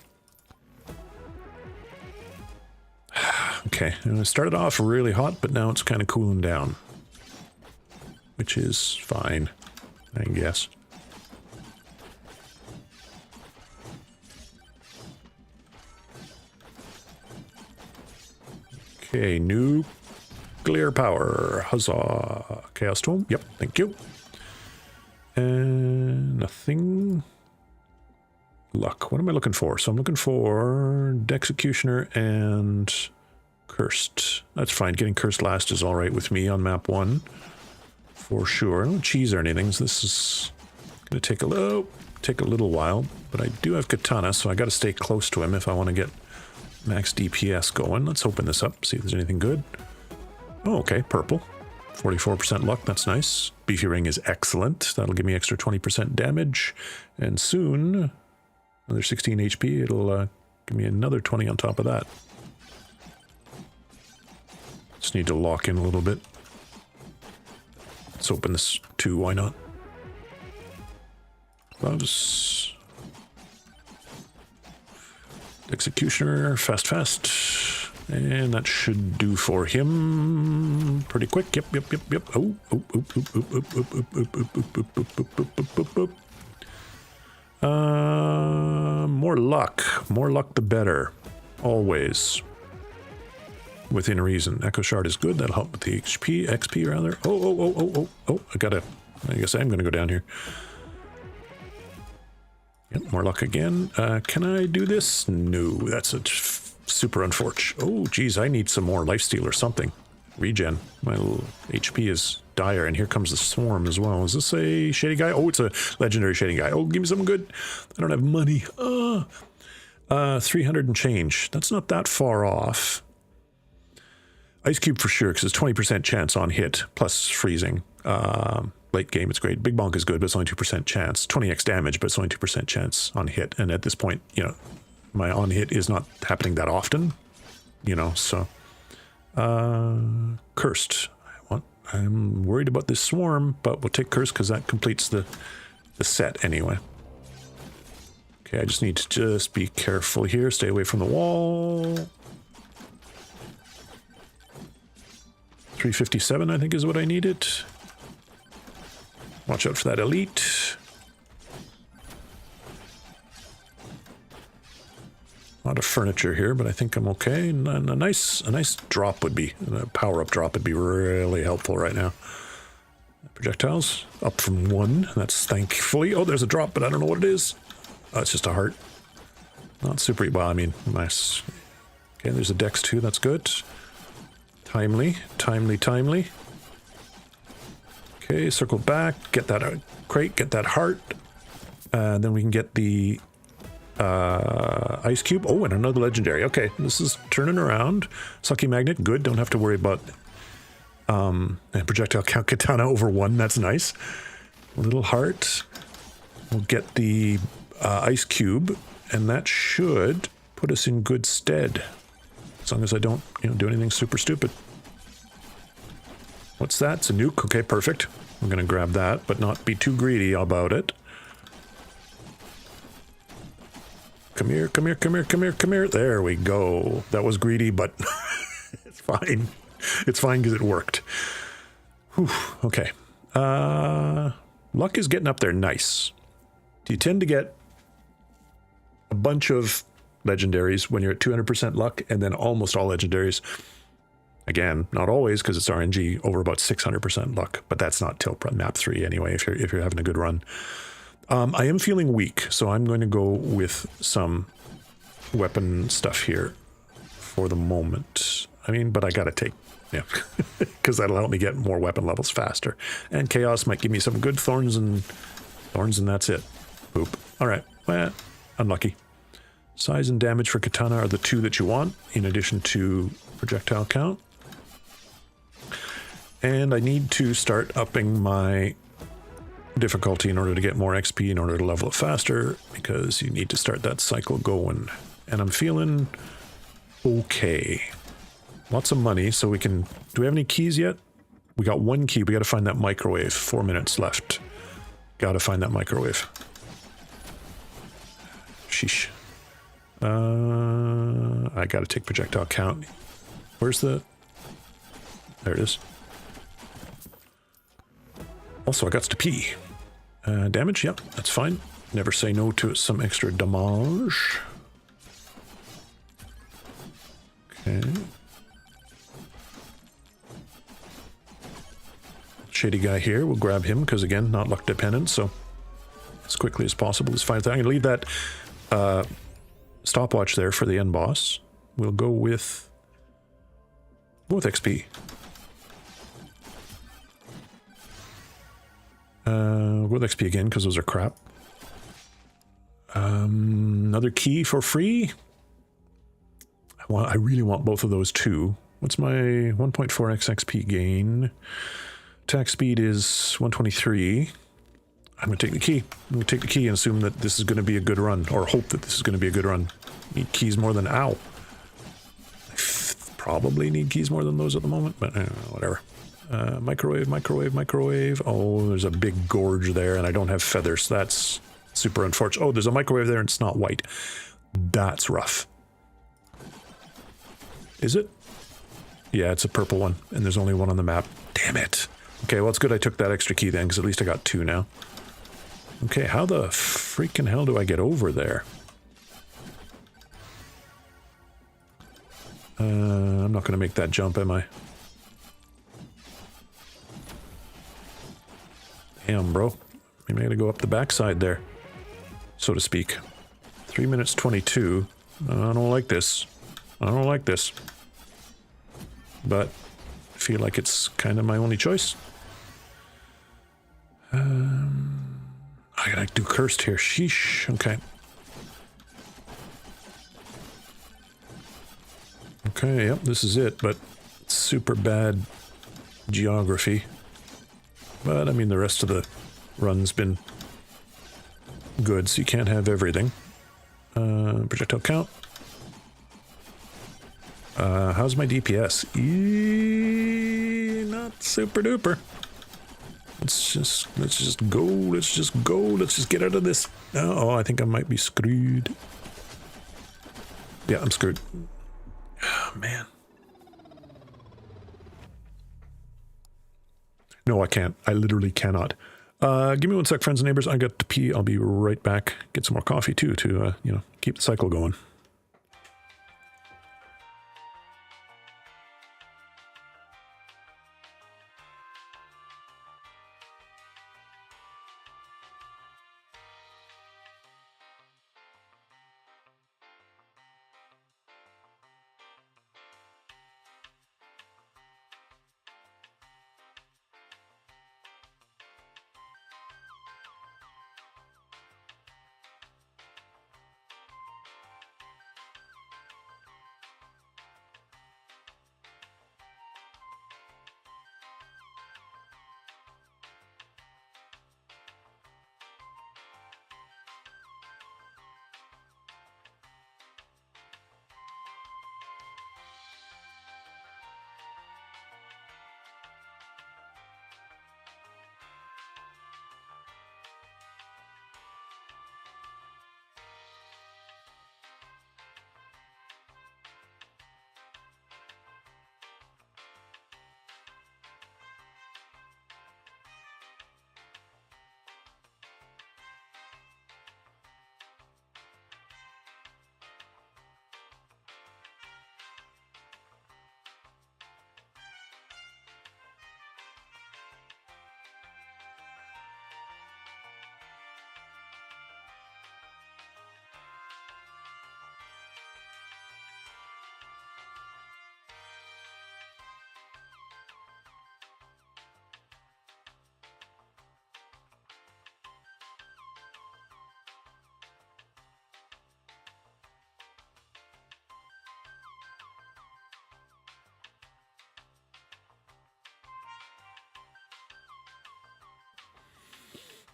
Speaker 1: Okay, and it started off really hot, but now it's kind of cooling down. Which is fine, I guess. Okay, nuclear power. Huzzah. Chaos Tome. Yep, thank you. And nothing. Luck. What am I looking for? So I'm looking for Executioner and Cursed. That's fine. Getting Cursed last is alright with me on map 1. For sure. I don't cheese or anything, so this is going to take a little while. But I do have Katana, so I got to stay close to him if I want to get max DPS going. Let's open this up, see if there's anything good. Oh, okay. Purple. 44% luck. That's nice. Beefy Ring is excellent. That'll give me extra 20% damage. And soon, another 16 HP. It'll give me another 20 on top of that. Just need to lock in a little bit. Let's open this too, why not? Gloves. Executioner, fast. And that should do for him pretty quick. Yep. Oh. More luck. More luck the better. Always. Within reason. Echo Shard is good. That'll help with the XP rather. Oh. I guess I'm going to go down here. Yep, more luck again. Can I do this? No, that's a super unfortunate. Oh, geez, I need some more lifesteal or something. Regen. My little HP is dire, and here comes the swarm as well. Is this a shady guy? Oh, it's a legendary shady guy. Oh, give me something good. I don't have money. 300 and change. That's not that far off. Ice Cube for sure, because it's 20% chance on hit, plus freezing. Late game, it's great. Big Bonk is good, but it's only 2% chance. 20x damage, but it's only 2% chance on hit. And at this point, you know, my on hit is not happening that often, you know, so. Cursed. I'm worried about this swarm, but we'll take Cursed because that completes the set anyway. Okay, I just need to be careful here. Stay away from the wall. 357, I think, is what I needed. Watch out for that elite. A lot of furniture here, but I think I'm okay. And a nice drop would be, a power-up drop would be really helpful right now. Projectiles, up from 1. That's thankfully. Oh, there's a drop, but I don't know what it is. Oh, it's just a heart. Not super, well, I mean, nice. Okay, there's a dex too, that's good. Timely. Okay, circle back, get that crate, get that heart. Then we can get the ice cube. Oh, and another legendary. Okay, this is turning around. Sucky Magnet, good. Don't have to worry about and projectile count katana over 1. That's nice. A little heart. We'll get the ice cube, and that should put us in good stead. As long as I don't, do anything super stupid. What's that? It's a nuke. Okay, perfect. I'm going to grab that, but not be too greedy about it. Come here, come here, come here, come here, come here. There we go. That was greedy, but it's fine. It's fine because it worked. Whew, okay. Luck is getting up there nice. You tend to get a bunch of legendaries when you're at 200% luck, and then almost all legendaries. Again, not always because it's RNG, over about 600% luck, but that's not till map 3 anyway if you're having a good run. I am feeling weak, so I'm going to go with some weapon stuff here for the moment. I mean, but I gotta take, yeah, because that'll help me get more weapon levels faster. And Chaos might give me some good thorns and that's it. Boop. All right, well, unlucky. Size and damage for katana are the two that you want, in addition to projectile count. And I need to start upping my difficulty in order to get more XP, in order to level it faster, because you need to start that cycle going. And I'm feeling okay. Lots of money, so we can... Do we have any keys yet? We got one key. We got to find that microwave. 4 minutes left. Got to find that microwave. Sheesh. I got to take projectile count. Where's the... There it is. Also, I got to pee. Damage? Yep, that's fine. Never say no to some extra damage. Okay. Shady guy here. We'll grab him because, again, not luck dependent, so as quickly as possible is fine. I'm going to leave that stopwatch there for the end boss. We'll go with XP. With XP again, because those are crap. Another key for free. I really want both of those too. What's my 1.4x XP gain? Attack speed is 123. I'm going to take the key. I'm going to take the key and assume that this is going to be a good run, or hope that this is going to be a good run. Need keys more than... Ow. I probably need keys more than those at the moment, but whatever. Microwave, microwave, microwave. Oh, there's a big gorge there, and I don't have feathers. That's super unfortunate. Oh, there's a microwave there, and it's not white. That's rough. Is it? Yeah, it's a purple one, and there's only one on the map. Damn it. Okay, well, it's good I took that extra key then, because at least I got 2 now. Okay, how the freaking hell do I get over there? I'm not going to make that jump, am I? Damn, bro. Maybe I gotta go up the backside there, so to speak. 3 minutes 22. I don't like this. I don't like this. But I feel like it's kind of my only choice. I gotta do cursed here. Sheesh. Okay. Okay, yep, this is it, but super bad geography. But, I mean, the rest of the run's been good, so you can't have everything. Projectile count. How's my DPS? Not super duper. Let's just go. Let's just go. Let's just get out of this. Oh, I think I might be screwed. Yeah, I'm screwed. Oh, man. No, I can't. I literally cannot. Give me 1 sec, friends and neighbors. I got to pee. I'll be right back. Get some more coffee, too, to, you know, keep the cycle going.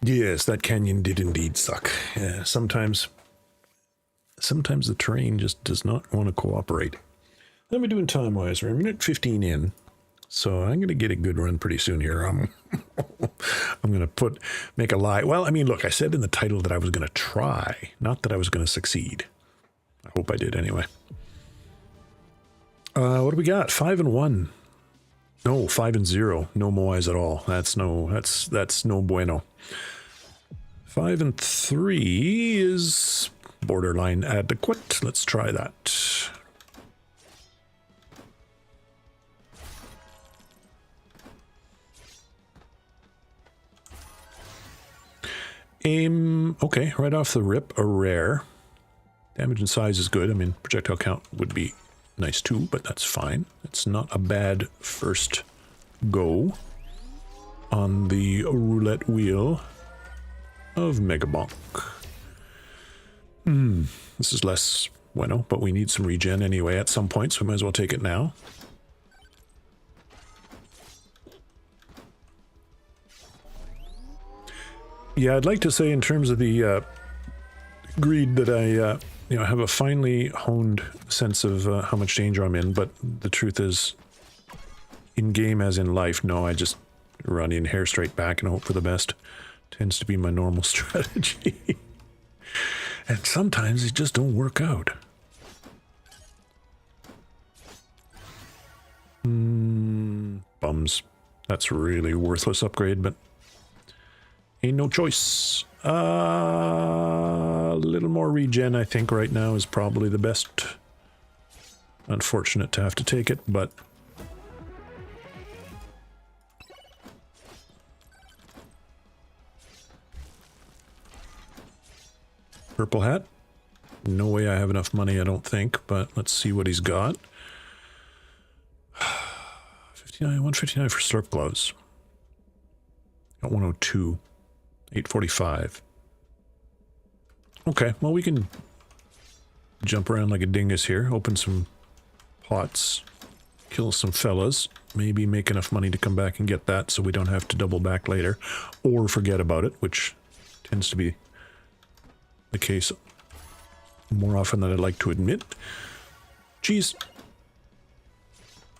Speaker 1: Yes, that canyon did indeed suck. Yeah, sometimes the terrain just does not want to cooperate. Let me doing time-wise. We're a minute 15 in, so I'm going to get a good run pretty soon here. I'm going to make a lie. Well, I mean, look, I said in the title that I was going to try, not that I was going to succeed. I hope I did anyway. What do we got? 5 and 1. No, 5 and 0. No moais at all. That's no bueno. 5 and 3 is borderline adequate. Let's try that. Okay, right off the rip, a rare. Damage and size is good. I mean, projectile count would be nice too, but that's fine. It's not a bad first go on the roulette wheel of Megabonk. This is less bueno, but we need some regen anyway at some point, so we might as well take it now. Yeah, I'd like to say in terms of the greed that I have a finely honed sense of how much danger I'm in, but the truth is, in game as in life, no, I just run in hair straight back and hope for the best. Tends to be my normal strategy. And sometimes it just don't work out. Bums. That's a really worthless upgrade, but ain't no choice. A little more regen, I think, right now is probably the best. Unfortunate to have to take it, but purple hat. No way I have enough money, I don't think, but let's see what he's got. 159 for slurp gloves. Got 102. 845. Okay, well, we can jump around like a dingus here, open some pots, kill some fellas, maybe make enough money to come back and get that so we don't have to double back later, or forget about it, which tends to be the case more often than I'd like to admit. Cheese.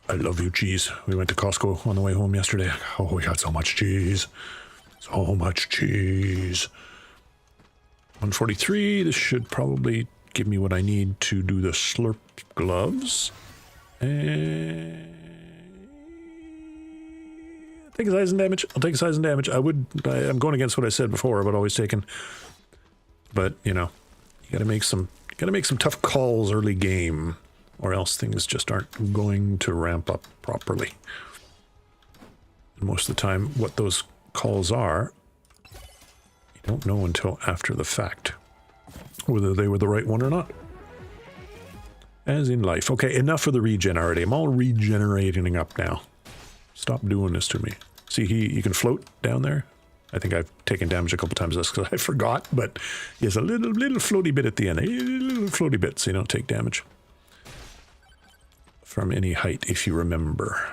Speaker 1: I love you, cheese. We went to Costco on the way home yesterday. Oh, we got so much cheese. So much cheese. 143. This should probably give me what I need to do the slurp gloves. And take size and damage. I'll take size and damage. I'm going against what I said before about always taking. But you know, you gotta make some tough calls early game, or else things just aren't going to ramp up properly. And most of the time, what those calls are, you don't know until after the fact whether they were the right one or not. As in life. Okay, enough for the regen already. I'm all regenerating up now. Stop doing this to me. See, you can float down there. I think I've taken damage a couple times because I forgot, but he has a little floaty bit at the end. A little floaty bit so you don't take damage from any height, if you remember.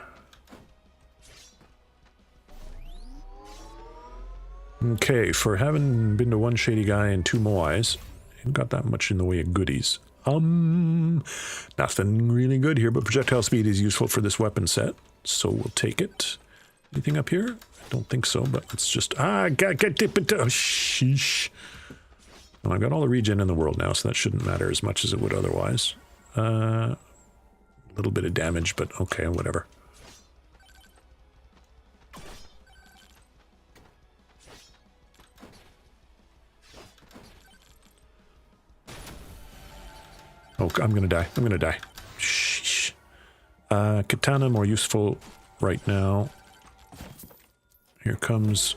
Speaker 1: Okay, for having been to one shady guy and 2 moais, ain't got that much in the way of goodies. Nothing really good here, but projectile speed is useful for this weapon set, so we'll take it. Anything up here? I don't think so, but it's just... get dip into... Oh, sheesh. Well, I've got all the regen in the world now, so that shouldn't matter as much as it would otherwise. A little bit of damage, but okay, whatever. Oh, I'm gonna die. I'm gonna die. Sheesh. Katana, more useful right now. Here comes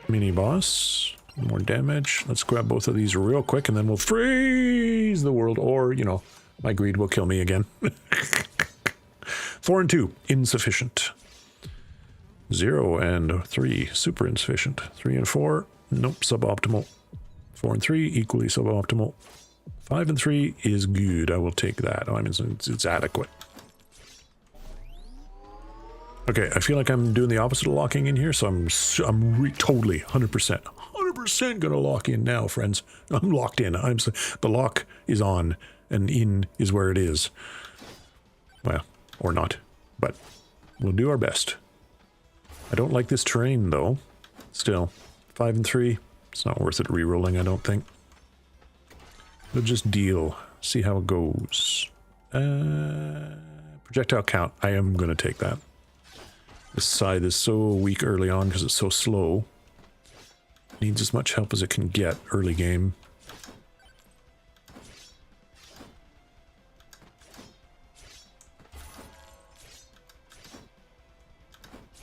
Speaker 1: mini boss. More damage. Let's grab both of these real quick and then we'll freeze the world. Or, you know, my greed will kill me again. 4 and 2, insufficient. 0 and 3, super insufficient. 3 and 4, nope, suboptimal. 4 and 3, equally suboptimal. 5 and 3 is good. I will take that. I mean, it's adequate. Okay, I feel like I'm doing the opposite of locking in here, so I'm totally 100%, 100% gonna lock in now, friends. I'm locked in. The lock is on, and in is where it is. Well, or not, but we'll do our best. I don't like this terrain, though. Still, 5 and 3. It's not worth it re-rolling, I don't think. We'll just deal. See how it goes. Projectile count. I am going to take that. This scythe is so weak early on because it's so slow. Needs as much help as it can get early game.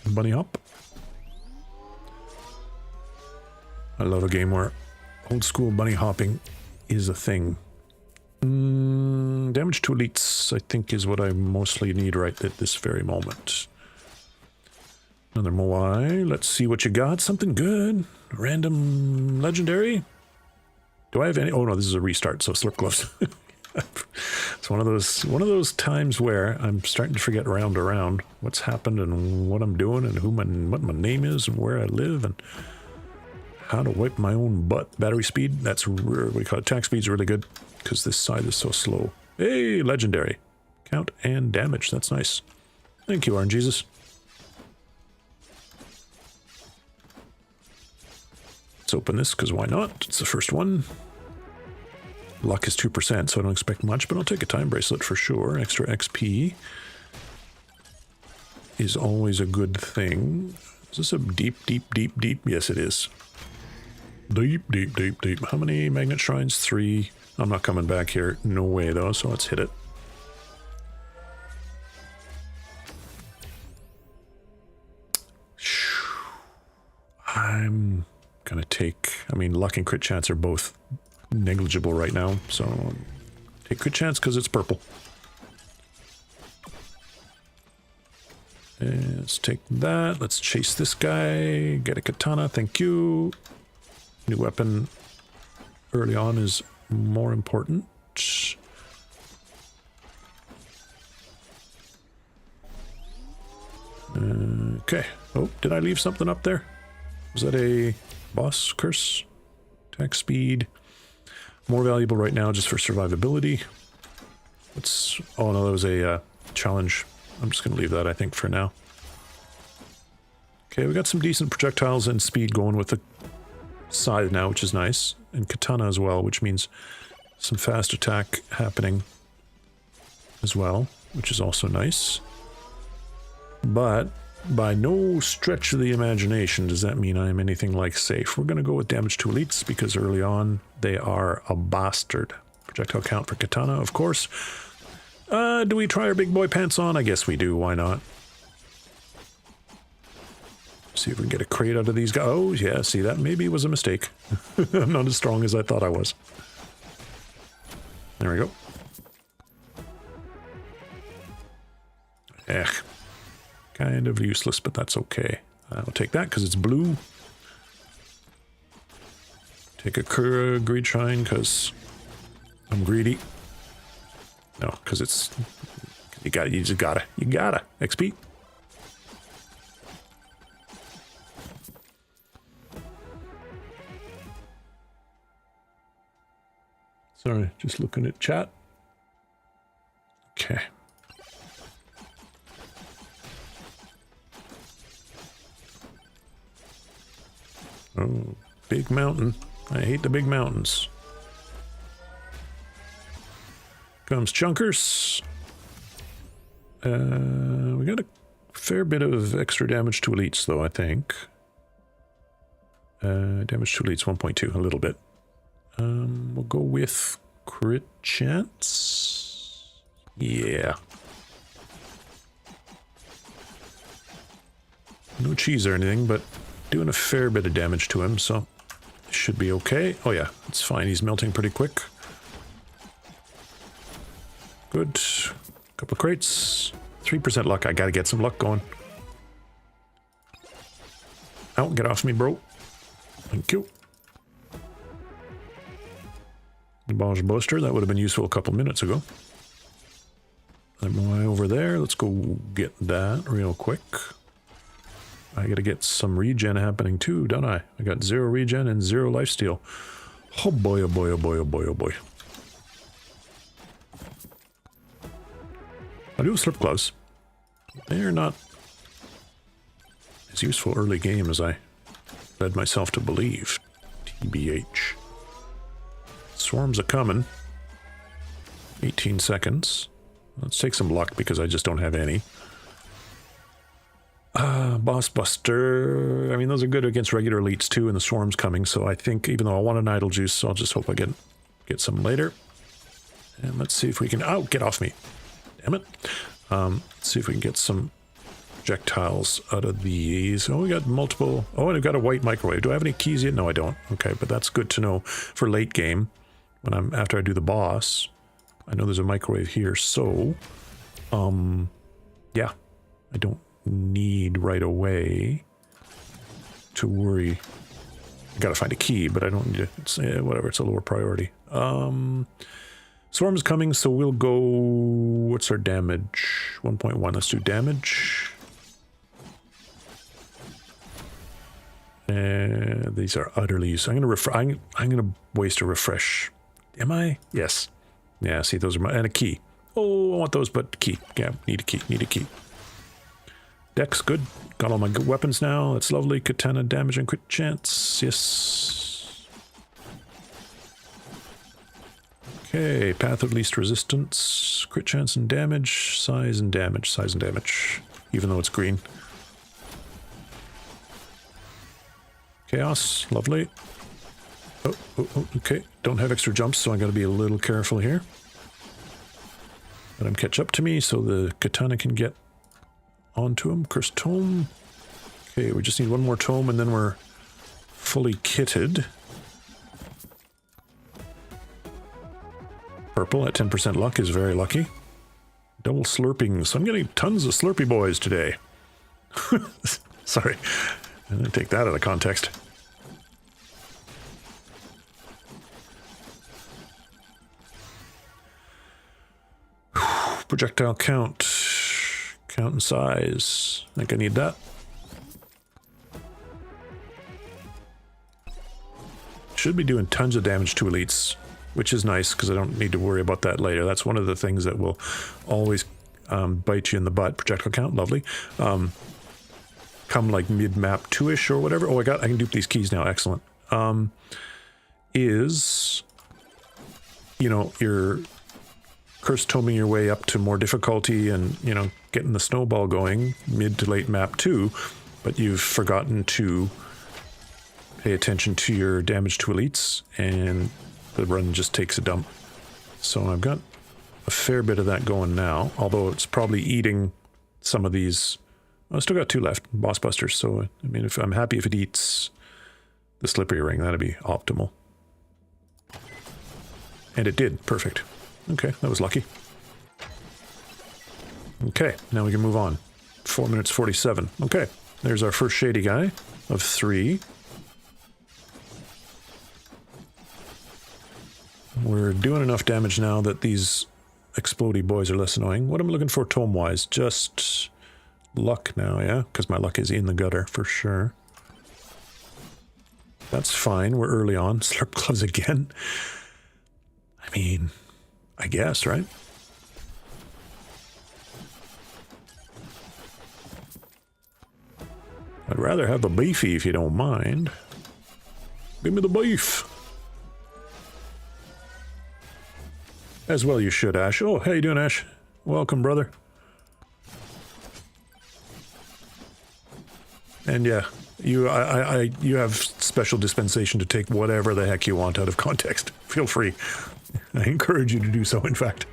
Speaker 1: Bunny hop. I love a game where old school bunny hopping is a thing. Damage to elites, I think, is what I mostly need right at this very moment. Another Moai. Let's see what you got. Something good. Random legendary. Do I have any? Oh no, this is a restart, so slip gloves. It's one of those times where I'm starting to forget round around what's happened and what I'm doing and what my name is and where I live and how to wipe my own butt. Battery speed, that's what we call it. Attack speed's really good because this side is so slow. Hey, legendary. Count and damage, that's nice. Thank you, RNGesus. Let's open this because why not? It's the first one. Luck is 2%, so I don't expect much, but I'll take a time bracelet for sure. Extra XP is always a good thing. Is this a deep, deep, deep, deep? Yes, it is. Deep, deep, deep, deep. How many magnet shrines? 3. I'm not coming back here. No way, though, so let's hit it. I'm gonna take... I mean, luck and crit chance are both negligible right now, so take crit chance because it's purple. Let's take that. Let's chase this guy. Get a katana. Thank you. New weapon early on is more important. Okay. Oh, did I leave something up there? Was that a boss curse? Attack speed. More valuable right now just for survivability. Let's... Oh no, that was a challenge. I'm just going to leave that, I think, for now. Okay, we got some decent projectiles and speed going with the scythe now, which is nice. And katana as well, which means some fast attack happening as well, which is also nice. But by no stretch of the imagination does that mean I'm anything like safe. We're going to go with damage to elites because early on they are a bastard. Projectile count for katana, of course. Do we try our big boy pants on? I guess we do. Why not? See if we can get a crate out of these guys. Oh, yeah. See, that maybe was a mistake. I'm not as strong as I thought I was. There we go. Kind of useless, but that's okay. I'll take that because it's blue. Take a greed shrine because I'm greedy. No, because it's... You just gotta. XP. Sorry, just looking at chat. Okay. Oh, big mountain. I hate the big mountains. Comes chunkers. We got a fair bit of extra damage to elites, though, I think. Damage to elites 1.2, a little bit. We'll go with crit chance. Yeah. No cheese or anything, but doing a fair bit of damage to him, so should be okay. Oh yeah, it's fine. He's melting pretty quick. Good. Couple of crates. 3% luck. I gotta get some luck going. Out, get off me, bro. Thank you. Bonge booster. That would have been useful a couple minutes ago. I'm way over there. Let's go get that real quick. I gotta get some regen happening too, don't I? I got 0 regen and 0 lifesteal. Oh boy, oh boy, oh boy, oh boy, oh boy. I do have slip gloves. They're not as useful early game as I led myself to believe. TBH. Swarms are coming. 18 seconds. Let's take some luck because I just don't have any. Boss Buster. I mean, those are good against regular elites too, and the swarm's coming, so I think even though I want an idle juice, I'll just hope I get some later. And let's see if we can... Oh, get off me. Damn it. Let's see if we can get some projectiles out of these. Oh, we got multiple... Oh, and I've got a white microwave. Do I have any keys yet? No, I don't. Okay, but that's good to know for late game. When after I do the boss, I know there's a microwave here, so... yeah. I don't need right away to worry. I gotta find a key, but I don't need it. It's, whatever, it's a lower priority. Swarm's coming, so we'll go... What's our damage? 1.1. Let's do damage. These are utterly useless. I'm gonna waste a refresh. Am I? Yes. Yeah, see, those are my... And a key. Oh, I want those, but key. Yeah, need a key. Need a key. Dex, good. Got all my good weapons now. That's lovely. Katana damage and crit chance. Yes. Okay, path of least resistance. Crit chance and damage. Size and damage. Size and damage. Even though it's green. Chaos. Lovely. Oh, okay. Don't have extra jumps, so I gotta be a little careful here. Let him catch up to me so the katana can get onto him. Cursed tome. Okay, we just need one more tome and then we're fully kitted. Purple at 10% luck is very lucky. Double slurping. So I'm getting tons of slurpy boys today. Sorry. I'm going to take that out of context. Projectile count. Count and size. I think I need that. Should be doing tons of damage to elites, which is nice because I don't need to worry about that later. That's one of the things that will always bite you in the butt. Projectile count, lovely. Come like mid-map 2-ish or whatever. Oh, I can dupe these keys now. Excellent. Is, you know, you're curse toming your way up to more difficulty and, you know, getting the snowball going mid to late map 2, but you've forgotten to pay attention to your damage to elites and the run just takes a dump. So I've got a fair bit of that going now, although it's probably eating some of these. I still got 2 left, boss busters, so I mean, if I'm happy if it eats the slippery ring, that'd be optimal. And it did. Perfect. Okay, that was lucky. Okay, now we can move on. 4 minutes 47. Okay, there's our first shady guy of 3. We're doing enough damage now that these explodey boys are less annoying. What am I looking for tome-wise? Just luck now, yeah? Because my luck is in the gutter, for sure. That's fine, we're early on. Slurp gloves again. I mean, I guess, right? I'd rather have the beefy if you don't mind. Give me the beef. As well you should, Ash. Oh, how you doing, Ash? Welcome, brother. And yeah, you have special dispensation to take whatever the heck you want out of context. Feel free. I encourage you to do so, in fact.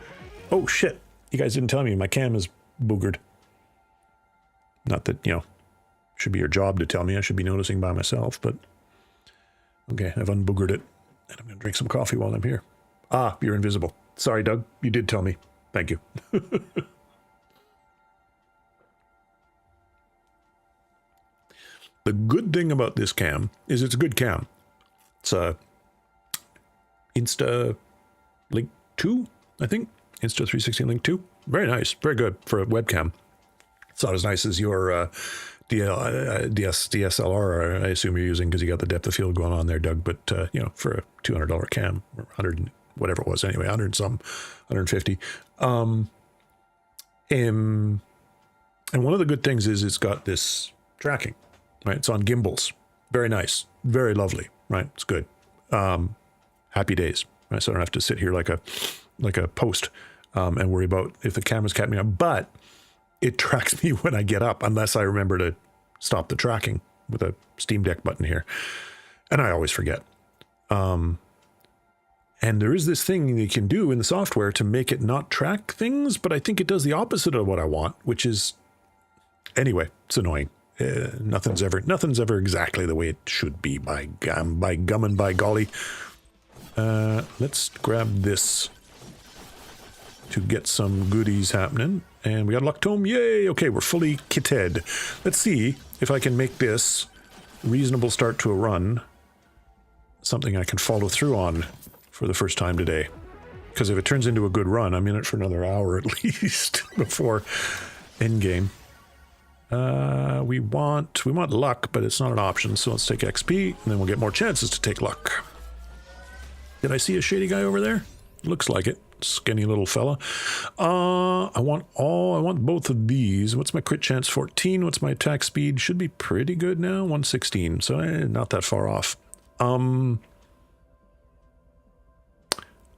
Speaker 1: Oh, shit. You guys didn't tell me my cam is boogered. Not that, you know, should be your job to tell me. I should be noticing by myself, but... Okay, I've unboogered it. And I'm going to drink some coffee while I'm here. Ah, you're invisible. Sorry, Doug. You did tell me. Thank you. The good thing about this cam is it's a good cam. It's a Insta Link 2, I think. Insta 360 Link 2. Very nice. Very good for a webcam. It's not as nice as your DSLR, I assume you're using because you got the depth of field going on there, Doug. But, you know, for a $200 cam, or 100, whatever it was anyway, 100 some, 150. And one of the good things is it's got this tracking, right? It's on gimbals. Very nice. Very lovely, right? It's good. Happy days, right? So I don't have to sit here like a post and worry about if the camera's catching me up. But it tracks me when I get up, unless I remember to stop the tracking with a Steam Deck button here. And I always forget. And there is this thing you can do in the software to make it not track things, but I think it does the opposite of what I want, which is, anyway, it's annoying. Nothing's ever exactly the way it should be, by gum and by golly. Let's grab this to get some goodies happening. And we got luck tome. Yay! Okay, we're fully kitted. Let's see if I can make this reasonable start to a run something I can follow through on for the first time today. Because if it turns into a good run, I'm in it for another hour at least before endgame. We want luck, but it's not an option, so let's take XP, and then we'll get more chances to take luck. Did I see a shady guy over there? Looks like it. Skinny little fella. I want both of these. What's my crit chance? 14. What's my attack speed? Should be pretty good now. 116. So not that far off. I'm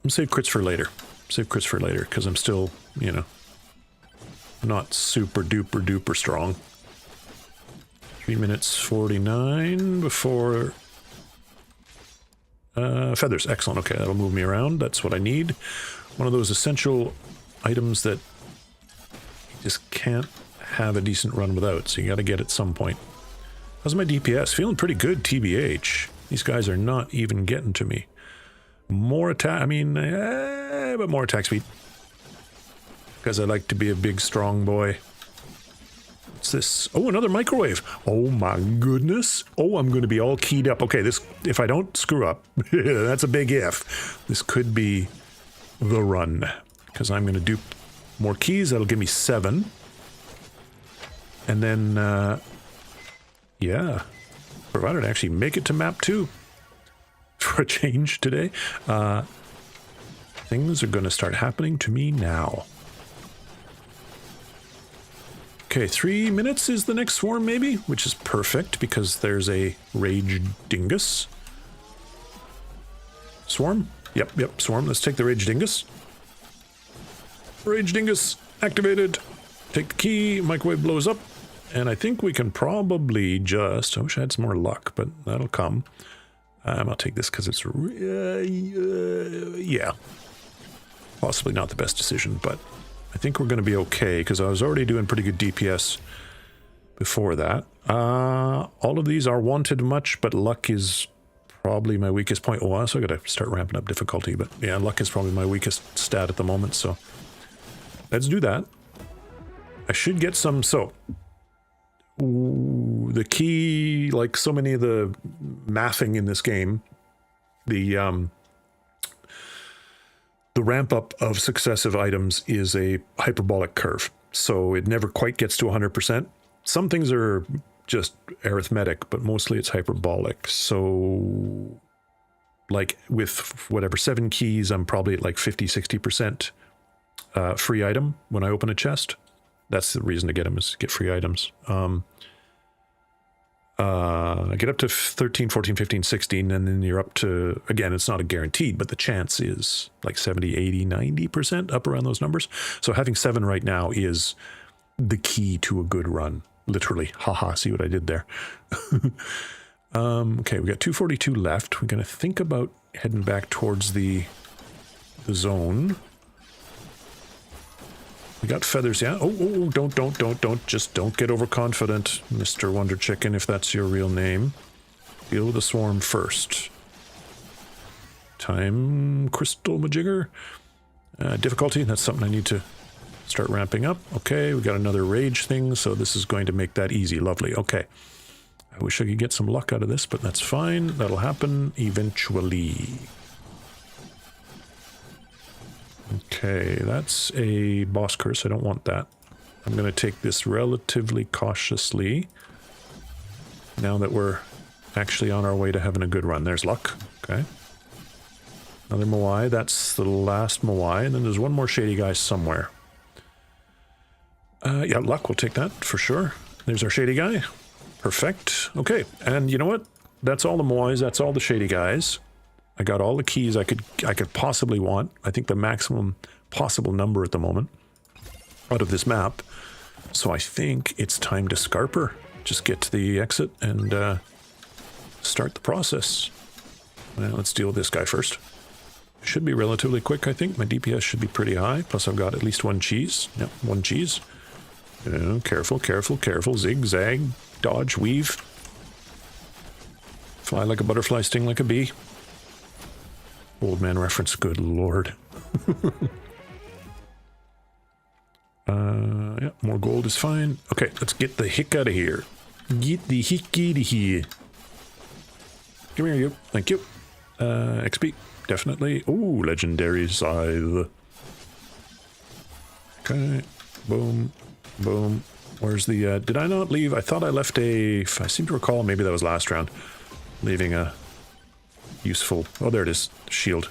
Speaker 1: save crits for later. Save crits for later because I'm still, you know, not super duper duper strong. 3 minutes 49 before feathers. Excellent. Okay, that'll move me around. That's what I need. One of those essential items that you just can't have a decent run without, so you got to get at some point. How's my DPS? Feeling pretty good, TBH. These guys are not even getting to me. More attack, but more attack speed. Because I like to be a big, strong boy. What's this? Oh, another microwave. Oh my goodness. Oh, I'm going to be all keyed up. Okay, this, if I don't screw up, that's a big if. This could be the run. Because I'm going to dupe more keys. That'll give me 7. And then, yeah. Provided I actually make it to map 2. For a change today. Things are going to start happening to me now. Okay, 3 minutes is the next swarm, maybe? Which is perfect, because there's a rage dingus. Swarm? Yep, swarm. Let's take the rage dingus. Rage dingus activated. Take the key, microwave blows up, and I think we can probably just... I wish I had some more luck, but that'll come. I'll take this because it's... yeah. Possibly not the best decision, but... I think we're going to be okay, because I was already doing pretty good DPS before that. All of these are wanted much, but luck is probably my weakest point. Oh, I also got to start ramping up difficulty, but yeah, luck is probably my weakest stat at the moment, so let's do that. I should get some, so... Ooh, the key, like so many of the mathing in this game, the ramp up of successive items is a hyperbolic curve, so it never quite gets to 100%. Some things are just arithmetic, but mostly it's hyperbolic. So like with whatever 7 keys, I'm probably at like 50-60% free item when I open a chest. That's the reason to get them, is to get free items. I get up to 13, 14, 15, 16, and then you're up to, again, it's not a guaranteed, but the chance is like 70, 80, 90% up around those numbers. So having 7 right now is the key to a good run, literally. Haha, see what I did there. Okay, we got 242 left. We're going to think about heading back towards the zone. We got feathers, yeah? Oh, don't. Just don't get overconfident, Mr. Wonderchicken, if that's your real name. Deal with the swarm first. Time crystal majigger. Difficulty, that's something I need to start ramping up. Okay, we got another rage thing, so this is going to make that easy. Lovely, okay. I wish I could get some luck out of this, but that's fine. That'll happen eventually. Okay, that's a boss curse. I don't want that. I'm going to take this relatively cautiously. now that we're actually on our way to having a good run. There's luck. Okay. Another Moai. That's the last Moai. And then there's one more shady guy somewhere. Yeah, luck. We'll take that for sure. There's our shady guy. Perfect. Okay. And you know what? That's all the Moais. That's all the shady guys. I got all the keys I could possibly want. I think the maximum possible number at the moment out of this map. So I think it's time to Scarper. Just get to the exit and start the process. Well, let's deal with this guy first. Should be relatively quick, I think. My DPS should be pretty high. Plus I've got at least one cheese. Yep, one cheese. Careful, careful, careful. Zig, zag, dodge, weave. Fly like a butterfly, sting like a bee. Old man reference, good lord. Yeah, more gold is fine. Okay, let's get the hick out of here. Get the hick out of here. Come here, you. Thank you. XP, definitely. Ooh, legendary scythe. Okay, boom, boom. Where's the, did I not leave? I thought I left a, I seem to recall, maybe that was last round. Leaving a useful, oh, there it is, shield.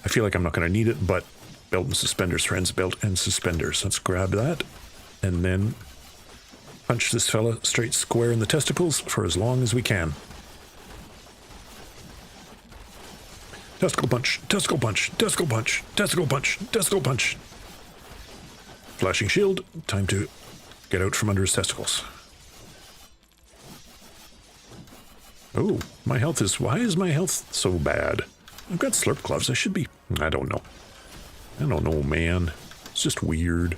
Speaker 1: I feel like I'm not going to need it, but belt and suspenders, friends, belt and suspenders. Let's grab that and then punch this fella straight square in the testicles for as long as we can. Testicle punch, testicle punch, testicle punch, testicle punch, testicle punch. Flashing shield, time to get out from under his testicles. Oh, my health is... Why is my health so bad? I've got slurp gloves. I should be... I don't know. I don't know, man. It's just weird.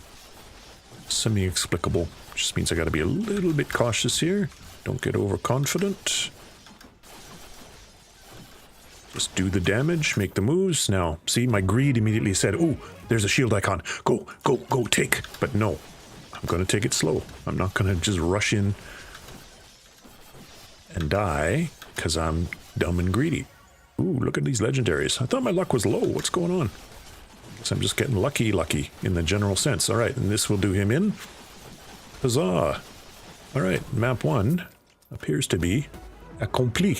Speaker 1: Semi-explicable. Just means I gotta be a little bit cautious here. Don't get overconfident. Just do the damage, make the moves. Now, see, my greed immediately said, oh, there's a shield icon. Go, go, go, take. But no, I'm gonna take it slow. I'm not gonna just rush in and die, because I'm dumb and greedy. Ooh, look at these legendaries. I thought my luck was low. What's going on? Guess I'm just getting lucky in the general sense. All right, and this will do him in. Huzzah. All right, map 1 appears to be accompli.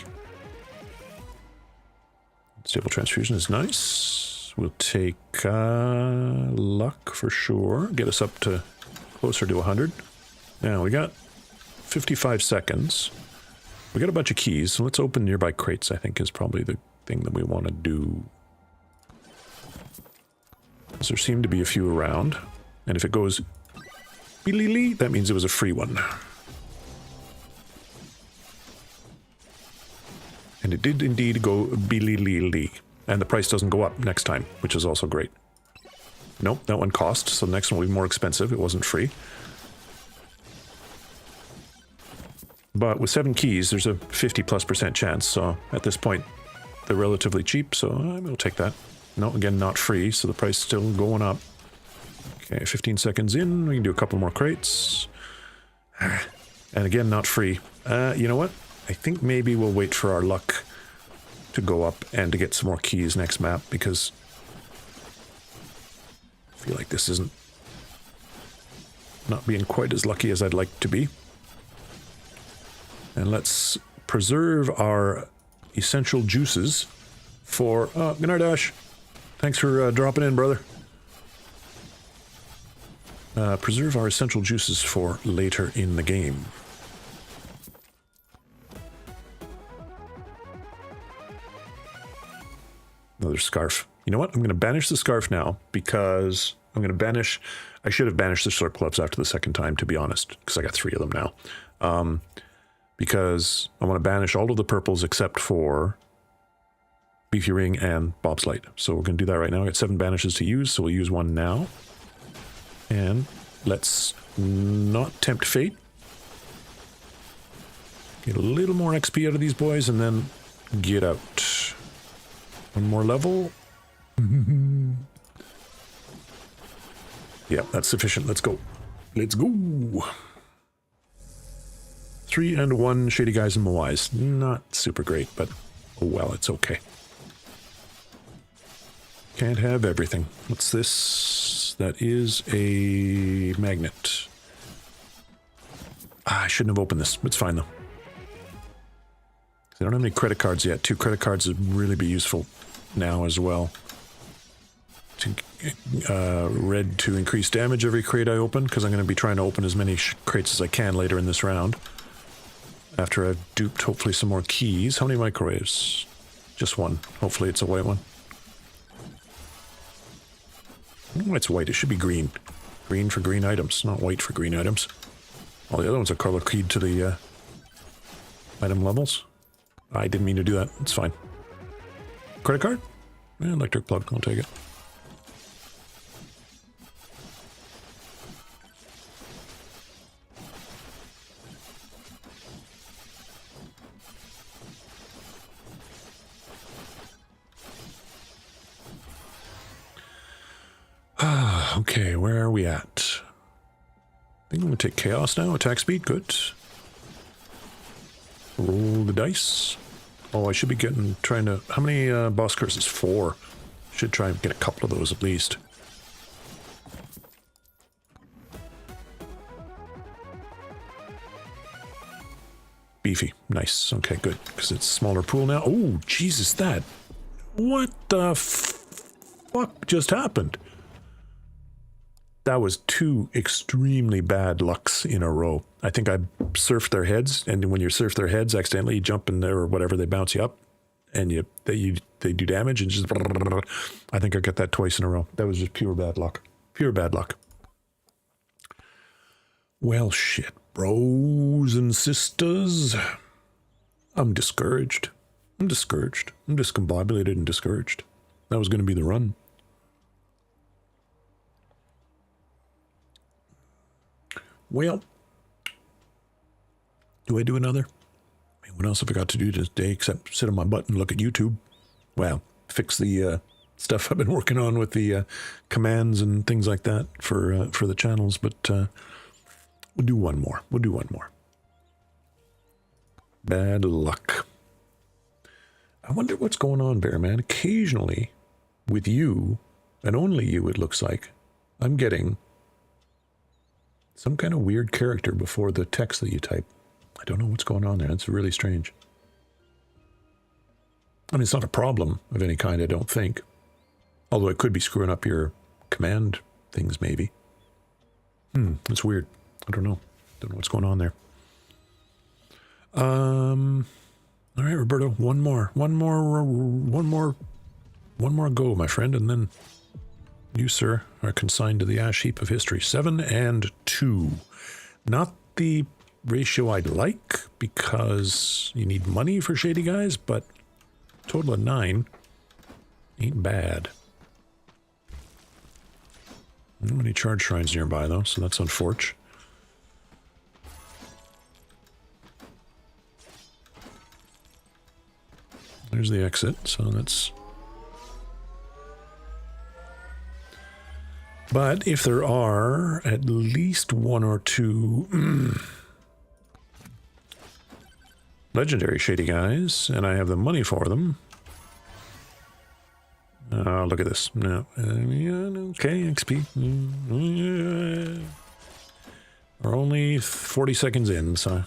Speaker 1: Stable transfusion is nice. We'll take luck for sure. Get us up to closer to 100. Now, we got 55 seconds. We got a bunch of keys, so let's open nearby crates, I think, is probably the thing that we want to do. Because there seem to be a few around. And if it goes beelily, that means it was a free one. And it did indeed go beelily. And the price doesn't go up next time, which is also great. Nope, that one cost, so the next one will be more expensive. It wasn't free. But with 7 keys, there's a 50+% chance, so at this point, they're relatively cheap, so I will take that. No, again, not free, so the price is still going up. Okay, 15 seconds in, we can do a couple more crates. And again, not free. You know what? I think maybe we'll wait for our luck to go up and to get some more keys next map, because I feel like this isn't not being quite as lucky as I'd like to be. And let's preserve our essential juices for... Gnardash, thanks for dropping in, brother. Preserve our essential juices for later in the game. Another scarf. You know what? I'm going to banish the scarf now, because I'm going to banish... I should have banished the slurp gloves after the second time, to be honest, because I got 3 of them now. Because I want to banish all of the purples except for Beefy Ring and Bobslight. So we're going to do that right now. I got 7 banishes to use, so we'll use one now. And let's not tempt fate. Get a little more XP out of these boys and then get out. One more level. Yeah, that's sufficient. Let's go. Let's go. 3 and 1 shady guys and Moais. Not super great, but oh well, it's okay. Can't have everything. What's this? That is a magnet. I shouldn't have opened this. It's fine though. I don't have any credit cards yet. 2 credit cards would really be useful now as well. Red to increase damage every crate I open, because I'm going to be trying to open as many crates as I can later in this round. After I've duped, hopefully, some more keys. How many microwaves? Just 1. Hopefully it's a white one. Oh, it's white. It should be green. Green for green items, not white for green items. All the other ones are color keyed to the item levels. I didn't mean to do that. It's fine. Credit card? Yeah, electric plug. I'll take it. Okay, where are we at? I think I'm going to take chaos now. Attack speed, good. Roll the dice. Oh, I should be trying to... How many boss curses? 4. Should try and get a couple of those at least. Beefy. Nice. Okay, good. Because it's a smaller pool now. Oh, Jesus, that... What the fuck just happened? That was 2 extremely bad lucks in a row. I think I surfed their heads, and when you surf their heads, accidentally you jump in there or whatever, they bounce you up, and they do damage, and just... I think I got that twice in a row. That was just pure bad luck. Pure bad luck. Well, shit, bros and sisters. I'm discouraged. I'm discouraged. I'm discombobulated and discouraged. That was going to be the run. Well, do I do another? I mean, what else have I got to do today except sit on my butt and look at YouTube? Well, fix the stuff I've been working on with the commands and things like that for the channels, but we'll do one more. We'll do one more. Bad luck. I wonder what's going on, Bearman. Occasionally, with you, and only you, it looks like, I'm getting... some kind of weird character before the text that you type. I don't know what's going on there. It's really strange. I mean, it's not a problem of any kind, I don't think. Although it could be screwing up your command things, maybe. It's weird. I don't know. Don't know what's going on there. All right, Roberto, one more go, my friend, and then you, sir, are consigned to the ash heap of history. 7 and 2. Not the ratio I'd like, because you need money for shady guys, but total of 9 ain't bad. Not many charge shrines nearby, though, so that's unfortunate. There's the exit, so that's... But if there are at least 1 or 2 legendary shady guys, and I have the money for them... look at this. No. Okay, XP. We're only 40 seconds in, so...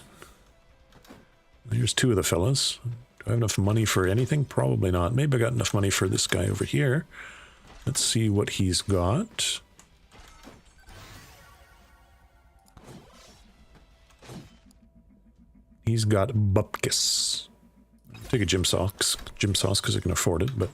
Speaker 1: Here's 2 of the fellas. Do I have enough money for anything? Probably not. Maybe I got enough money for this guy over here. Let's see what he's got. He's got bupkis. Take a gym sauce because I can afford it, but...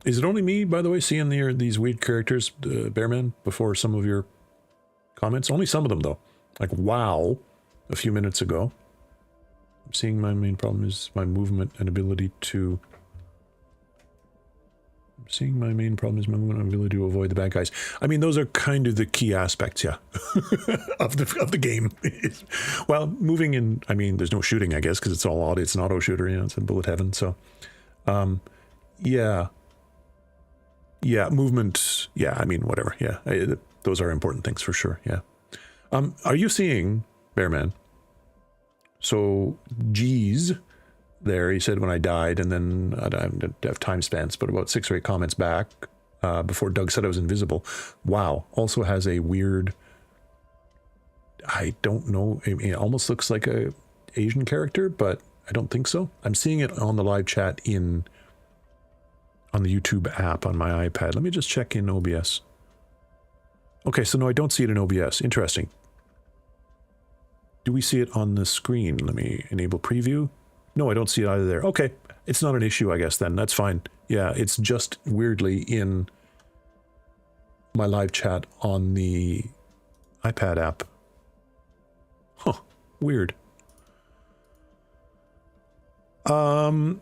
Speaker 1: Is it only me, by the way, seeing these weird characters, Bearman, before some of your comments? Only some of them, though. Like, wow, a few minutes ago. I'm seeing my main problem is my movement and ability to... I'm seeing my main problem is my movement and ability to avoid the bad guys. I mean, those are kind of the key aspects, yeah, of the game. Well, moving in... I mean, there's no shooting, I guess, because it's all auto. It's an auto shooter, you know, it's a bullet heaven, so... yeah. Yeah, movement, yeah, I mean, whatever, yeah. Those are important things for sure, yeah. Are you seeing, Bearman? So, G's, there, he said when I died, and then I don't have time spans, but about 6 or 8 comments back, before Doug said I was invisible. Wow. Also has a weird, I don't know, it almost looks like a Asian character, but I don't think so. I'm seeing it on the live chat on the YouTube app on my iPad. Let me just check in OBS. Okay, so no, I don't see it in OBS. Interesting. Do we see it on the screen? Let me enable preview. No, I don't see it either there. Okay, it's not an issue, I guess, then. That's fine. Yeah, it's just weirdly in my live chat on the iPad app. Huh, weird.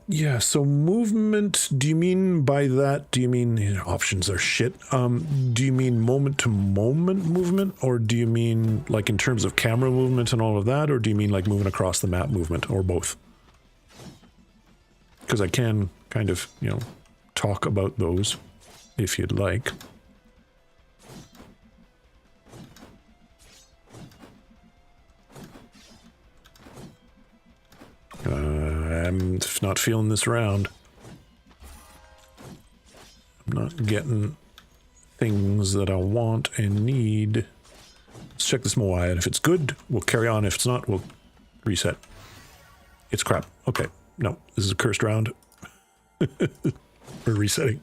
Speaker 1: Yeah, so movement, do you mean by that, do you mean, options are shit, do you mean moment-to-moment movement, or do you mean, like, in terms of camera movement and all of that, or do you mean, like, moving across the map movement, or both? Because I can kind of, you know, talk about those, if you'd like. I'm not feeling this round. I'm not getting things that I want and need. Let's check this Moai, and if it's good, we'll carry on. If it's not, we'll reset. It's crap. Okay. No, this is a cursed round. We're resetting.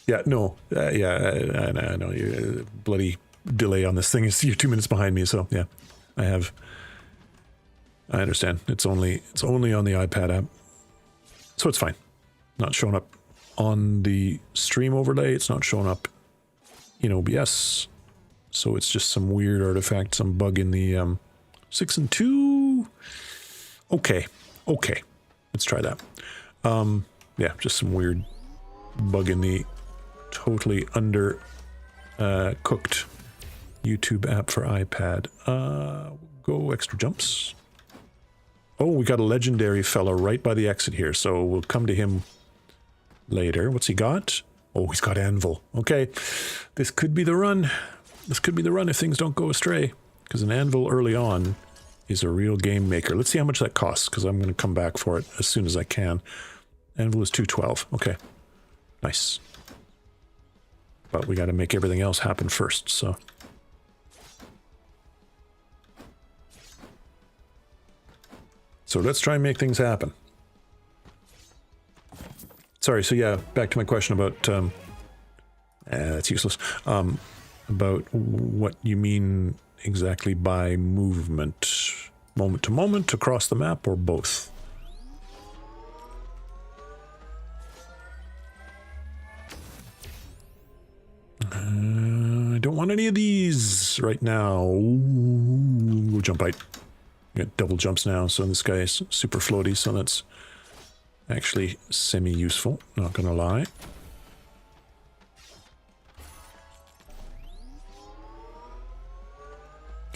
Speaker 1: Yeah, no. Yeah, I know. Bloody delay on this thing. You're 2 minutes behind me, so yeah. I understand. It's only on the iPad app. So it's fine. Not showing up on the stream overlay. It's not showing up in OBS. So it's just some weird artifact, some bug in the 6 and 2. Okay. Okay. Let's try that. Yeah, just some weird bug in the totally under cooked YouTube app for iPad. Go extra jumps. Oh, we got a legendary fella right by the exit here, so we'll come to him later. What's he got? Oh, he's got anvil. Okay, this could be the run. This could be the run if things don't go astray, because an anvil early on is a real game maker. Let's see how much that costs, because I'm going to come back for it as soon as I can. Anvil is 212. Okay, nice. But we got to make everything else happen first, so... So let's try and make things happen. Sorry, so yeah, back to my question about, that's useless, about what you mean exactly by movement. Moment to moment, across the map, or both? I don't want any of these right now. Ooh, jump height. Got double jumps now, so this guy is super floaty, so that's actually semi-useful, not gonna lie.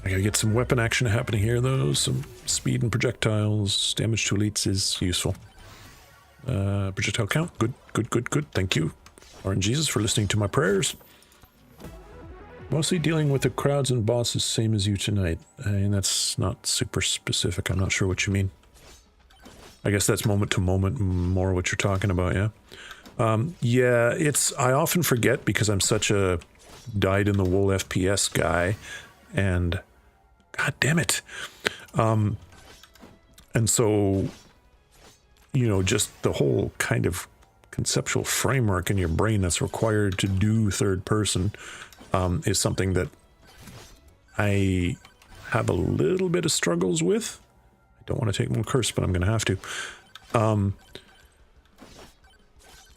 Speaker 1: I gotta get some weapon action happening here, though. Some speed and projectiles. Damage to elites is useful. Projectile count. Good, good, good, good. Thank you, RNGesus, for listening to my prayers. Mostly dealing with the crowds and bosses, same as you tonight. I mean, that's not super specific. I'm not sure what you mean. I guess that's moment to moment more what you're talking about, yeah? Yeah, I often forget because I'm such a dyed-in-the-wool FPS guy, and god damn it. And so, you know, just the whole kind of conceptual framework in your brain that's required to do third person is something that I have a little bit of struggles with. I don't want to take one curse, but I'm going to have to.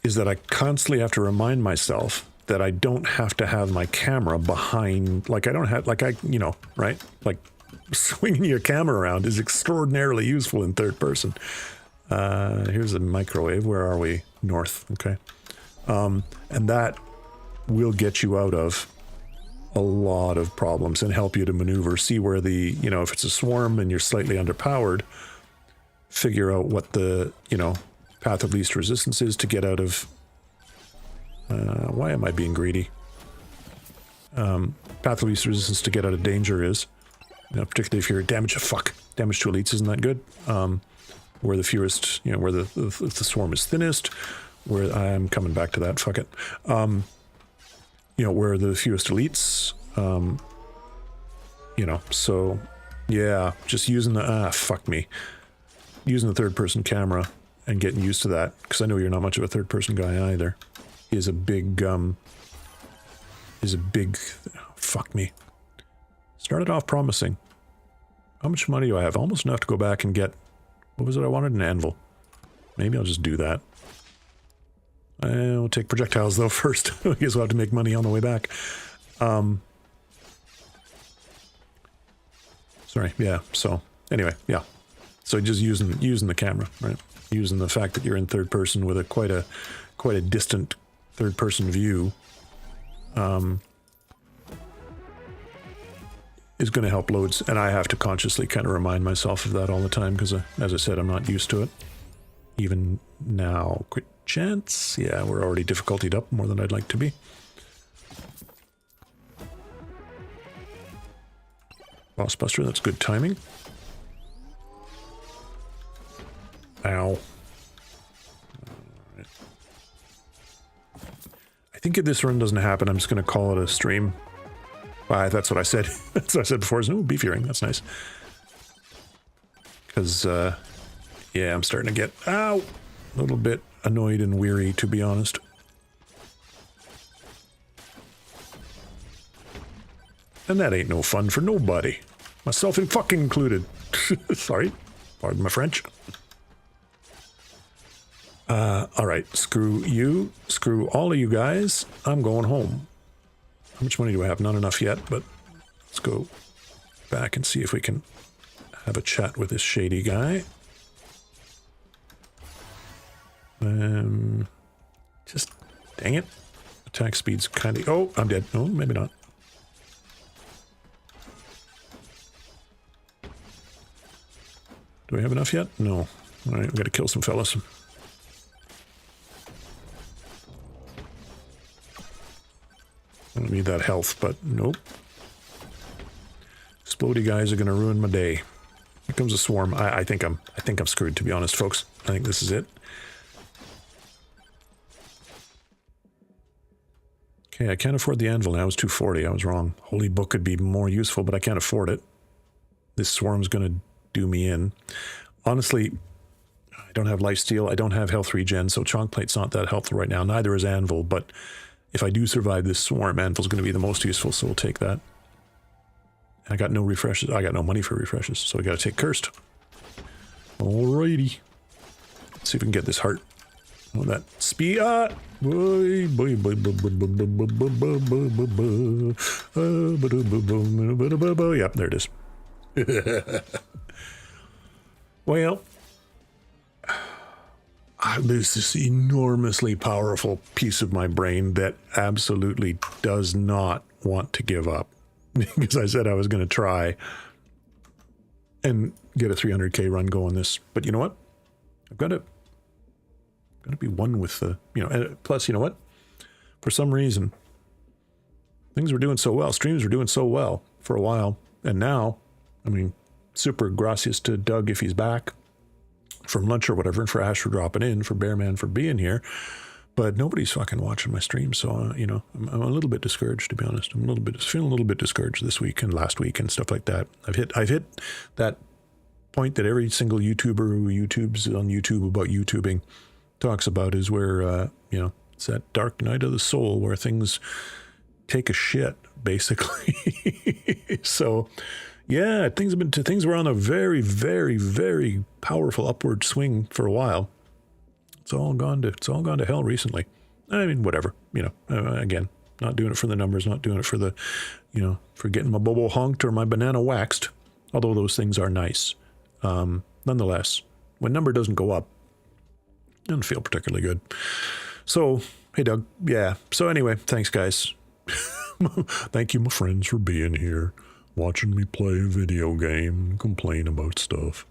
Speaker 1: Is that I constantly have to remind myself that I don't have to have my camera behind, like I don't have, like I, you know, right? Like swinging your camera around is extraordinarily useful in third person. Here's a microwave. Where are we? North. Okay. And that will get you out of a lot of problems and help you to maneuver, see where the, you know, if it's a swarm and you're slightly underpowered, figure out what the, you know, path of least resistance is to get out of, why am I being greedy? Path of least resistance to get out of danger is, you know, particularly if you're damage to elites isn't that good. Where the fewest, you know, where the swarm is thinnest, where I'm coming back to that, fuck it. You know, where the fewest elites, you know, so yeah, just using the, fuck me, using the third person camera and getting used to that, because I know you're not much of a third person guy either, is a big, fuck me. Started off promising. How much money do I have? Almost enough to go back and get, what was it I wanted? An anvil. Maybe I'll just do that. I'll take projectiles though first. I guess we'll have to make money on the way back. Sorry, yeah, so anyway, yeah. So just using the camera, right? Using the fact that you're in third person with a quite a distant third person view is going to help loads, and I have to consciously kind of remind myself of that all the time because, as I said, I'm not used to it. Even now, quick chance. Yeah, we're already difficultied up more than I'd like to be. Boss Buster, that's good timing. Ow. Right. I think if this run doesn't happen, I'm just going to call it a stream. That's what I said. That's what I said before. No beef earring. That's nice. Because, yeah, I'm starting to get, ow, a little bit annoyed and weary, to be honest. And that ain't no fun for nobody. Myself in fucking included. Sorry. Pardon my French. Alright. Screw you. Screw all of you guys. I'm going home. How much money do I have? Not enough yet, but let's go back and see if we can have a chat with this shady guy. Just, dang it. Attack speed's kind of, oh, I'm dead. No, maybe not. Do we have enough yet? No. Alright, we've got to kill some fellas. I don't need that health, but nope. Explodey guys are going to ruin my day. Here comes a swarm. I think I'm screwed, to be honest, folks. I think this is it. Okay, I can't afford the anvil now. It's 240. I was wrong. Holy book could be more useful, but I can't afford it. This swarm's going to do me in. Honestly, I don't have lifesteal. I don't have health regen, so chonk plate's not that helpful right now. Neither is anvil, but if I do survive this swarm, anvil's going to be the most useful, so we'll take that. I got no refreshes. I got no money for refreshes, so we got to take cursed. Alrighty. Let's see if we can get this heart. Oh, that speed. Yep, there it is. Well, there's this enormously powerful piece of my brain that absolutely does not want to give up. Because I said I was going to try and get a 300k run going this. But you know what? I've got to be one with the, you know, and plus, you know what? For some reason, things were doing so well. Streams were doing so well for a while. And now, I mean, super gracias to Doug if he's back from lunch or whatever, and for Ash for dropping in, for Bearman for being here. But nobody's fucking watching my stream, so, you know, I'm a little bit discouraged, to be honest. I'm feeling a little bit discouraged this week and last week and stuff like that. I've hit that point that every single YouTuber who YouTubes on YouTube about YouTubing talks about, is where, you know, it's that dark night of the soul where things take a shit, basically. So, yeah, things were on a very, very, very powerful upward swing for a while. It's all gone to hell recently. I mean, whatever, you know, again, not doing it for the numbers, not doing it for the, you know, for getting my bobo honked or my banana waxed, although those things are nice. Nonetheless, when number doesn't go up, it doesn't feel particularly good. So, hey, Doug. Yeah. So anyway, thanks, guys. Thank you, my friends, for being here, watching me play a video game and complain about stuff.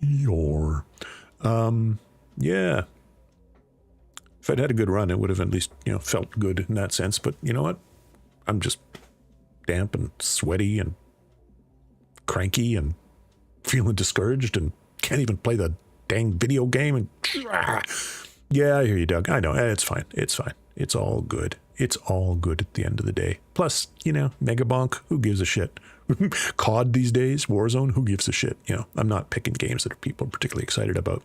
Speaker 1: Yeah. If I'd had a good run, it would have at least, you know, felt good in that sense. But you know what? I'm just damp and sweaty and cranky and feeling discouraged and can't even play the dang video game. And Yeah, I hear you, Doug. I know. It's fine. It's fine. It's all good. It's all good at the end of the day. Plus, you know, Megabonk, who gives a shit? COD these days, Warzone, who gives a shit? You know, I'm not picking games that people are particularly excited about.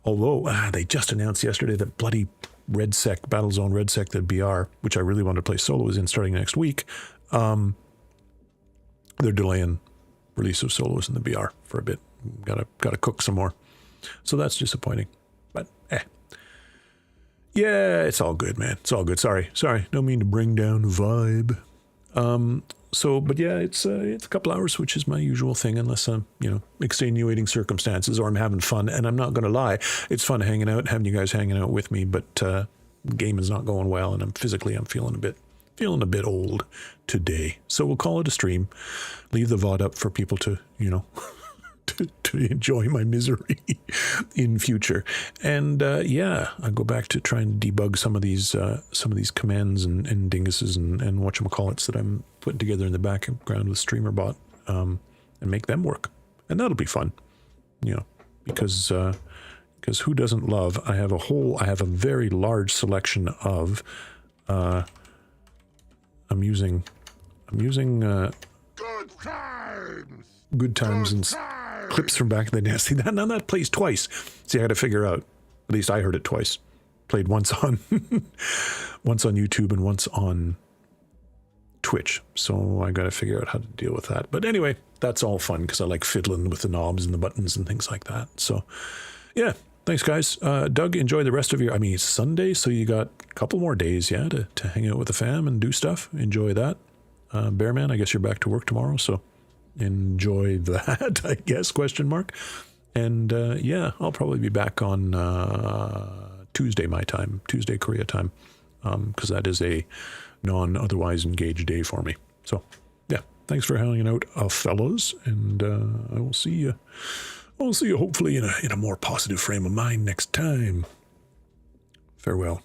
Speaker 1: Although, they just announced yesterday that bloody RedSec, Battlezone RedSec, the BR, which I really wanted to play solo, is in starting next week. They're delaying release of solos in the BR for a bit. Gotta cook some more. So that's disappointing. But, yeah, it's all good, man. It's all good. Sorry. Don't mean to bring down the vibe. But yeah, it's a couple hours, which is my usual thing, unless I'm, you know, extenuating circumstances or I'm having fun. And I'm not going to lie, it's fun hanging out, having you guys hanging out with me. But game is not going well, and I'm feeling a bit old today. So we'll call it a stream. Leave the VOD up for people to, you know, to enjoy my misery in future. And yeah, I go back to trying to debug some of these commands and dinguses and whatchamacallits that I'm putting together in the background with StreamerBot, and make them work. And that'll be fun, you know, because who doesn't love? I have a very large selection of I'm using good times and clips from back in the day. See that now that plays twice. See, I had to figure out. At least I heard it twice. Played once on once on YouTube and once on Twitch. So I got to figure out how to deal with that. But anyway, that's all fun because I like fiddling with the knobs and the buttons and things like that. So yeah, thanks guys. Doug, enjoy the rest of your. I mean, it's Sunday, so you got a couple more days, yeah, to hang out with the fam and do stuff. Enjoy that. Bearman, I guess you're back to work tomorrow, so enjoy that, I guess, question mark. And yeah, I'll probably be back on Tuesday my time, Tuesday Korea time, because that is a non-otherwise engaged day for me. So yeah, thanks for hanging out, fellas, and I will see you. I'll see you hopefully in a more positive frame of mind next time. Farewell.